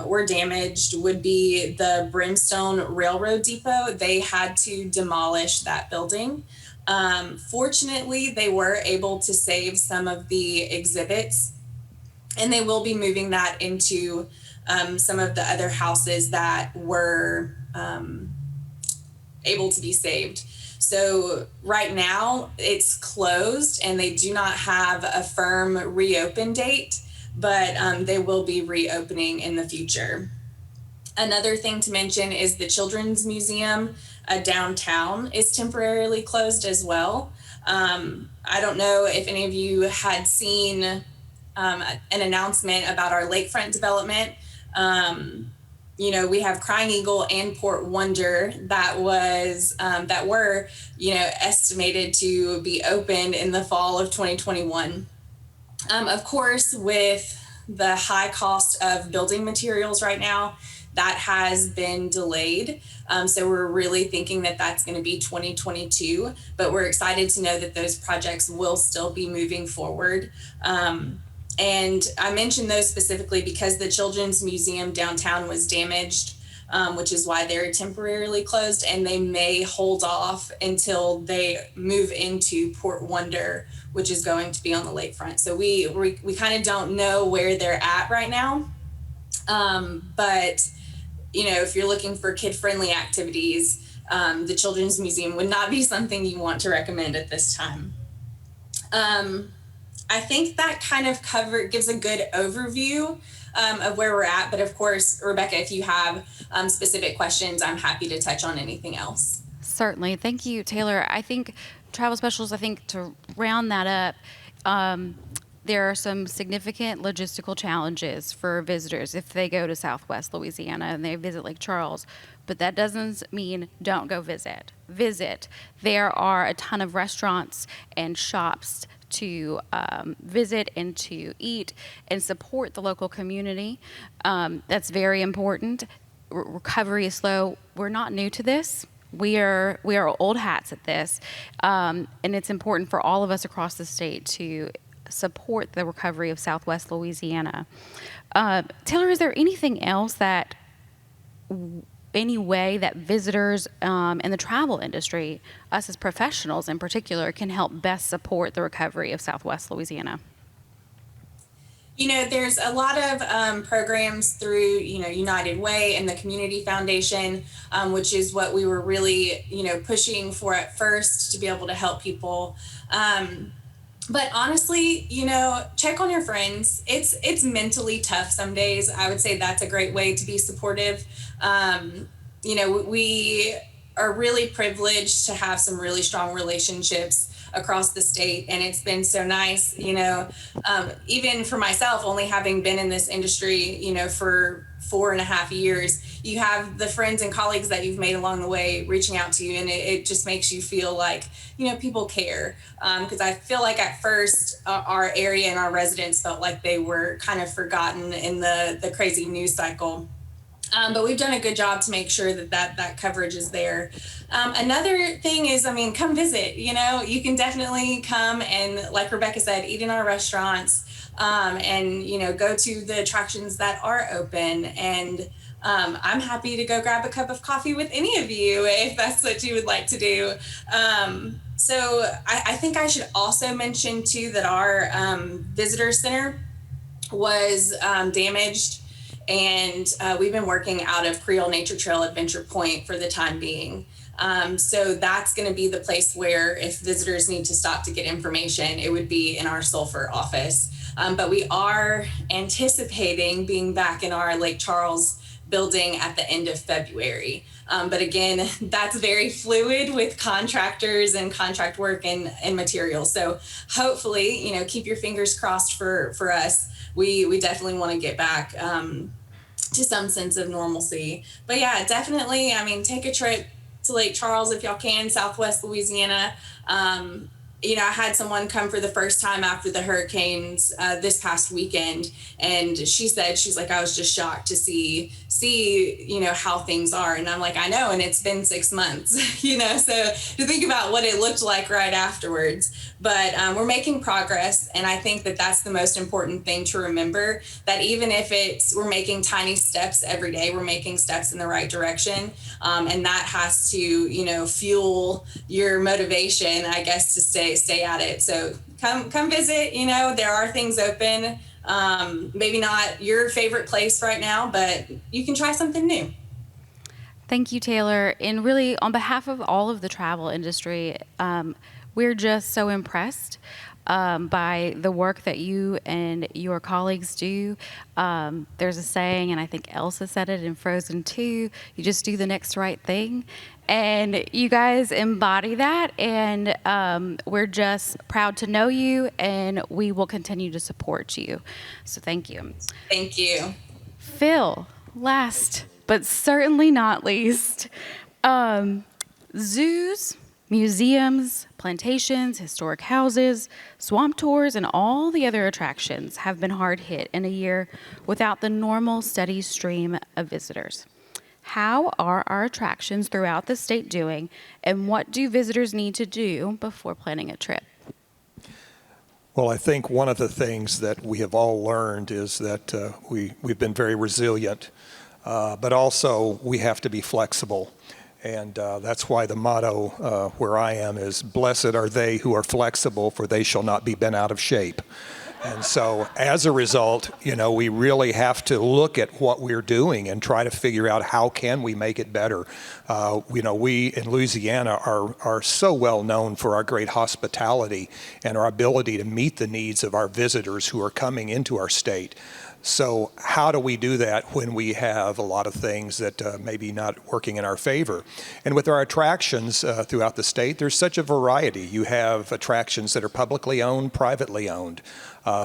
were damaged would be the Brimstone Railroad Depot. They had to demolish that building. Fortunately, they were able to save some of the exhibits, and they will be moving that into some of the other houses that were able to be saved. So right now it's closed and they do not have a firm reopen date, but they will be reopening in the future. Another thing to mention is the Children's Museum downtown is temporarily closed as well. I don't know if any of you had seen an announcement about our lakefront development. We have Crying Eagle and Port Wonder that were, estimated to be opened in the fall of 2021. Of course, with the high cost of building materials right now, that has been delayed. So we're really thinking that that's going to be 2022, but we're excited to know that those projects will still be moving forward. And I mentioned those specifically because the Children's Museum downtown was damaged, which is why they're temporarily closed, and they may hold off until they move into Port Wonder, which is going to be on the lakefront. So we kind of don't know where they're at right now. But, if you're looking for kid-friendly activities, the Children's Museum would not be something you want to recommend at this time. I think that kind of gives a good overview of where we're at. But of course, Rebecca, if you have specific questions, I'm happy to touch on anything else. Certainly. Thank you, Taylor. I think travel specials, I think to round that up, there are some significant logistical challenges for visitors if they go to Southwest Louisiana and they visit Lake Charles. But that doesn't mean don't go visit. Visit. There are a ton of restaurants and shops to visit and to eat and support the local community. That's very important. Recovery is slow. We're not new to this. We are old hats at this, and it's important for all of us across the state to support the recovery of Southwest Louisiana. Taylor, is there anything else that, any way that visitors in the travel industry, us as professionals in particular, can help best support the recovery of Southwest Louisiana? You know, there's a lot of programs through, United Way and the Community Foundation, which is what we were really, pushing for at first to be able to help people. But honestly, check on your friends. It's mentally tough some days. I would say that's a great way to be supportive. We are really privileged to have some really strong relationships across the state, and it's been so nice, even for myself, only having been in this industry, for 4.5 years, you have the friends and colleagues that you've made along the way reaching out to you, and it just makes you feel like, people care. Because I feel like at first our area and our residents felt like they were kind of forgotten in the crazy news cycle. But we've done a good job to make sure that coverage is there. Another thing is, come visit. You can definitely come and, like Rebecca said, eat in our restaurants, and go to the attractions that are open. And I'm happy to go grab a cup of coffee with any of you if that's what you would like to do. So I think I should also mention too that our visitor center was damaged. And we've been working out of Creole Nature Trail Adventure Point for the time being. So that's going to be the place where if visitors need to stop to get information, it would be in our Sulphur office. But we are anticipating being back in our Lake Charles building at the end of February. But again, that's very fluid with contractors and contract work and materials. So hopefully, keep your fingers crossed for us. We definitely want to get back to some sense of normalcy. But yeah, definitely, take a trip to Lake Charles if y'all can, Southwest Louisiana. I had someone come for the first time after the hurricanes this past weekend, and she's like, I was just shocked to see, how things are. And I'm like, I know, and it's been 6 months, so to think about what it looked like right afterwards. But we're making progress, and I think that that's the most important thing to remember, that even if we're making tiny steps every day, we're making steps in the right direction, and that has to, fuel your motivation, I guess, to stay at it. So come visit. There are things open. Maybe not your favorite place right now, but you can try something new. Thank you, Taylor. And really, on behalf of all of the travel industry, we're just so impressed by the work that you and your colleagues do. There's a saying, and I think Elsa said it in Frozen 2, you just do the next right thing. And you guys embody that, and we're just proud to know you, and we will continue to support you. So thank you. Thank you. Phil, last but certainly not least, zoos, museums, plantations, historic houses, swamp tours, and all the other attractions have been hard hit in a year without the normal steady stream of visitors. How are our attractions throughout the state doing, and what do visitors need to do before planning a trip? Well, I think one of the things that we have all learned is that we've been very resilient, but also we have to be flexible. And that's why the motto where I am is, blessed are they who are flexible, for they shall not be bent out of shape. And so as a result, we really have to look at what we're doing and try to figure out how can we make it better. We in Louisiana are so well known for our great hospitality and our ability to meet the needs of our visitors who are coming into our state. So how do we do that when we have a lot of things that maybe not working in our favor? And with our attractions throughout the state, there's such a variety. You have attractions that are publicly owned, privately owned.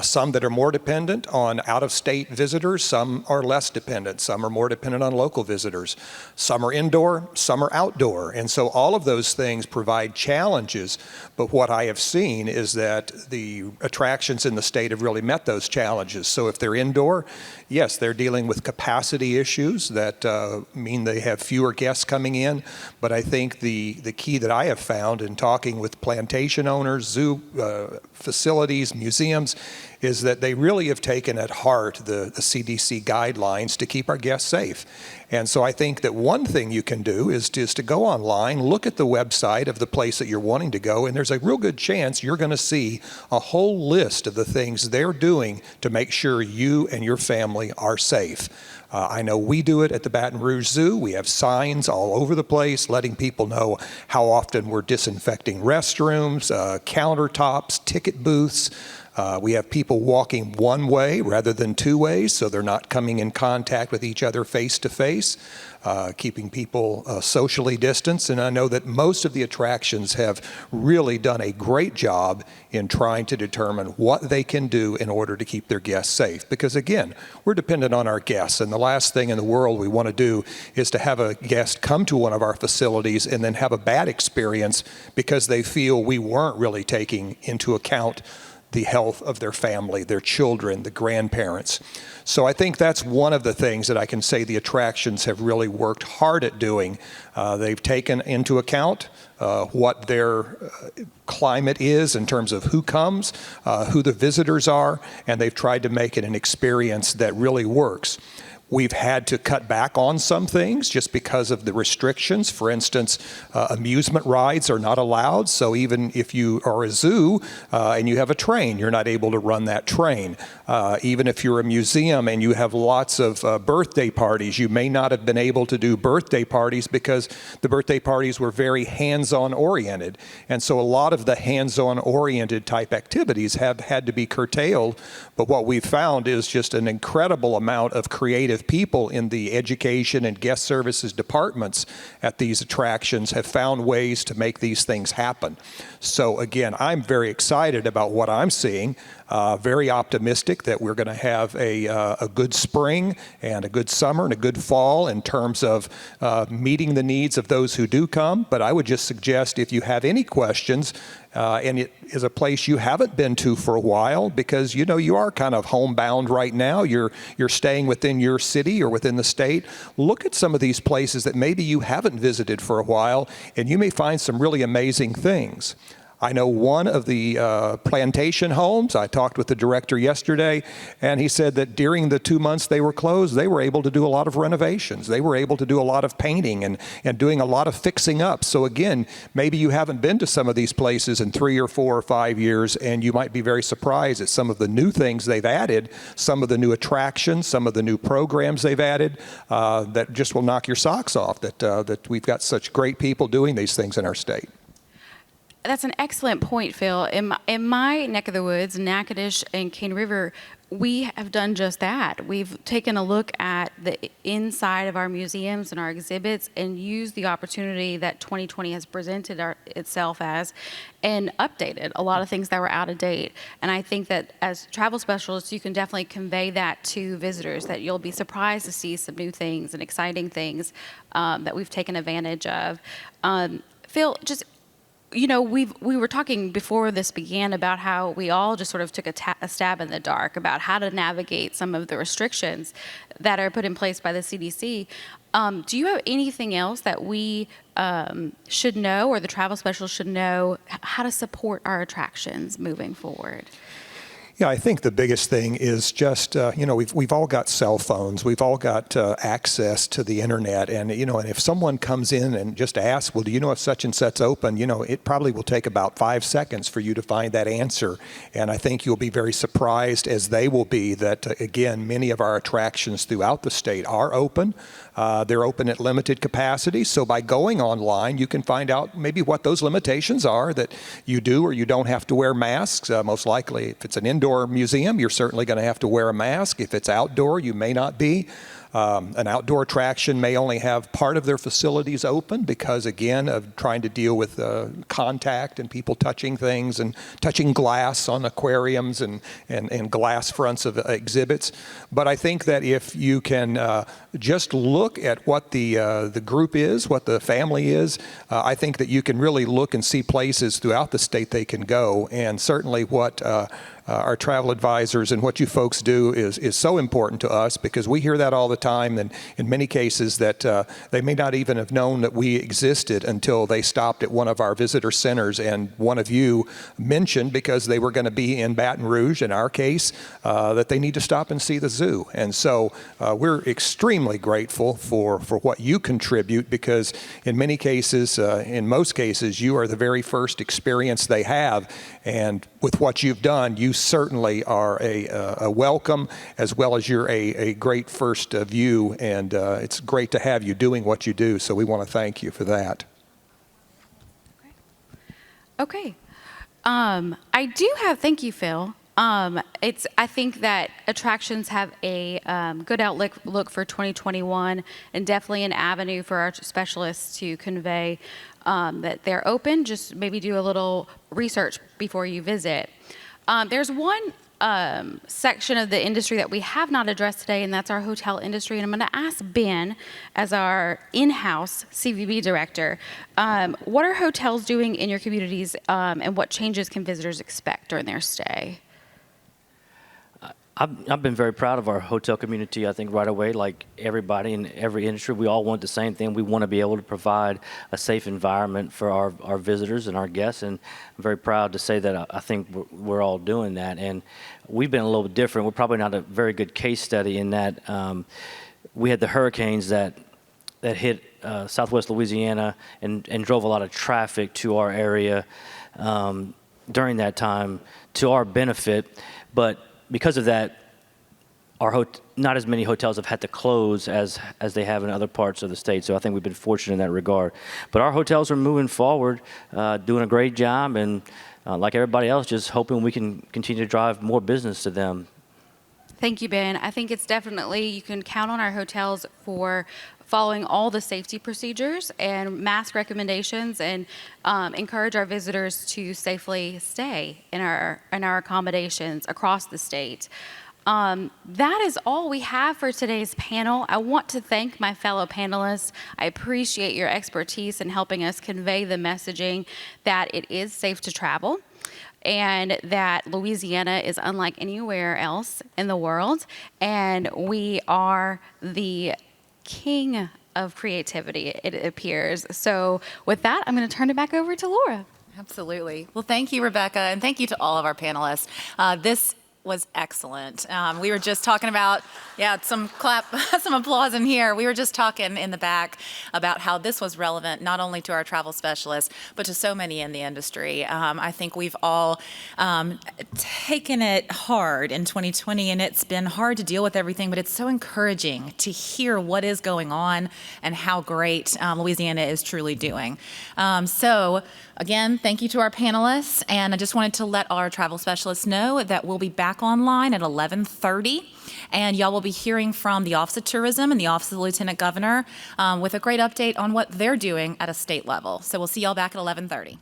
Some that are more dependent on out-of-state visitors, some are less dependent, some are more dependent on local visitors. Some are indoor, some are outdoor. And so all of those things provide challenges, but what I have seen is that the attractions in the state have really met those challenges. So if they're indoor, yes, they're dealing with capacity issues that mean they have fewer guests coming in, but I think the key that I have found in talking with plantation owners, zoo facilities, museums, is that they really have taken at heart the CDC guidelines to keep our guests safe. And so I think that one thing you can do is to go online, look at the website of the place that you're wanting to go, and there's a real good chance you're going to see a whole list of the things they're doing to make sure you and your family are safe. I know we do it at the Baton Rouge Zoo. We have signs all over the place letting people know how often we're disinfecting restrooms, countertops, ticket booths. We have people walking one way rather than two ways, so they're not coming in contact with each other face to face, keeping people socially distanced. And I know that most of the attractions have really done a great job in trying to determine what they can do in order to keep their guests safe. Because again, we're dependent on our guests, and the last thing in the world we want to do is to have a guest come to one of our facilities and then have a bad experience because they feel we weren't really taking into account the health of their family, their children, the grandparents. So I think that's one of the things that I can say the attractions have really worked hard at doing. They've taken into account what their climate is in terms of who comes, who the visitors are, and they've tried to make it an experience that really works. We've had to cut back on some things just because of the restrictions. For instance, amusement rides are not allowed. So even if you are a zoo and you have a train, you're not able to run that train. Even if you're a museum and you have lots of birthday parties, you may not have been able to do birthday parties because the birthday parties were very hands-on oriented. And so a lot of the hands-on oriented type activities have had to be curtailed. But what we've found is just an incredible amount of creative people in the education and guest services departments at these attractions have found ways to make these things happen. So again, I'm very excited about what I'm seeing, very optimistic that we're going to have a good spring and a good summer and a good fall in terms of meeting the needs of those who do come. But I would just suggest if you have any questions, and it is a place you haven't been to for a while because you know you are kind of homebound right now. You're staying within your city or within the state. Look at some of these places that maybe you haven't visited for a while, and you may find some really amazing things. I know one of the plantation homes, I talked with the director yesterday, and he said that during the 2 months they were closed, they were able to do a lot of renovations. They were able to do a lot of painting and doing a lot of fixing up. So again, maybe you haven't been to some of these places in 3 or 4 or 5 years, and you might be very surprised at some of the new things they've added, some of the new attractions, some of the new programs they've added that just will knock your socks off, that we've got such great people doing these things in our state. That's an excellent point, Phil. In my neck of the woods, Natchitoches and Cane River, we have done just that. We've taken a look at the inside of our museums and our exhibits and used the opportunity that 2020 has presented itself as and updated a lot of things that were out of date. And I think that as travel specialists, you can definitely convey that to visitors, that you'll be surprised to see some new things and exciting things that we've taken advantage of. Phil, just you know, we were talking before this began about how we all just sort of took a stab in the dark about how to navigate some of the restrictions that are put in place by the CDC. Do you have anything else that we should know, or the travel specialists should know, how to support our attractions moving forward? Yeah, I think the biggest thing is just, we've all got cell phones. We've all got access to the internet. And, and if someone comes in and just asks, well, do you know if such and such's open? It probably will take about 5 seconds for you to find that answer. And I think you'll be very surprised, as they will be, that, again, many of our attractions throughout the state are open. They're open at limited capacity. So by going online, you can find out maybe what those limitations are, that you do or you don't have to wear masks. Most likely, if it's an indoor indoor museum, you're certainly going to have to wear a mask. If it's outdoor, you may not be. An outdoor attraction may only have part of their facilities open because, again, of trying to deal with contact and people touching things and touching glass on aquariums and glass fronts of exhibits. But I think that if you can just look at what the group is, what the family is, I think that you can really look and see places throughout the state they can go. And certainly what our travel advisors and what you folks do is so important to us, because we hear that all the time, and in many cases that they may not even have known that we existed until they stopped at one of our visitor centers, and one of you mentioned, because they were going to be in Baton Rouge in our case, that they need to stop and see the zoo. And so we're extremely grateful for what you contribute, because in many cases, in most cases, you are the very first experience they have, and with what you've done, you certainly are a welcome, as well as you're a great first view, and it's great to have you doing what you do, so we want to thank you for that. Okay. Thank you, Phil. I think that attractions have a good outlook for 2021, and definitely an avenue for our specialists to convey that they're open. Just maybe do a little research before you visit. There's one section of the industry that we have not addressed today, and that's our hotel industry. And I'm going to ask Ben, as our in-house CVB director, what are hotels doing in your communities, and what changes can visitors expect during their stay? I've been very proud of our hotel community. I think right away, like everybody in every industry, we all want the same thing. We want to be able to provide a safe environment for our visitors and our guests, and I'm very proud to say that I think we're all doing that. And we've been a little different. We're probably not a very good case study in that we had the hurricanes that hit Southwest Louisiana and drove a lot of traffic to our area during that time to our benefit, but because of that, not as many hotels have had to close as they have in other parts of the state. So I think we've been fortunate in that regard. But our hotels are moving forward, doing a great job, and like everybody else, just hoping we can continue to drive more business to them. Thank you, Ben. I think it's definitely, you can count on our hotels for following all the safety procedures and mask recommendations, and encourage our visitors to safely stay in our accommodations across the state. That is all we have for today's panel. I want to thank my fellow panelists. I appreciate your expertise in helping us convey the messaging that it is safe to travel, and that Louisiana is unlike anywhere else in the world, and we are the king of creativity, it appears. So with that, I'm going to turn it back over to Laura. Absolutely. Well, thank you, Rebecca, and thank you to all of our panelists. This was excellent. We were just talking about, some applause in here. We were just talking in the back about how this was relevant not only to our travel specialists, but to so many in the industry. I think we've all taken it hard in 2020, and it's been hard to deal with everything, but it's so encouraging to hear what is going on and how great Louisiana is truly doing. So again, thank you to our panelists, and I just wanted to let our travel specialists know that we'll be back online at 11:30, and y'all will be hearing from the Office of Tourism and the Office of the Lieutenant Governor with a great update on what they're doing at a state level. So we'll see y'all back at 11:30.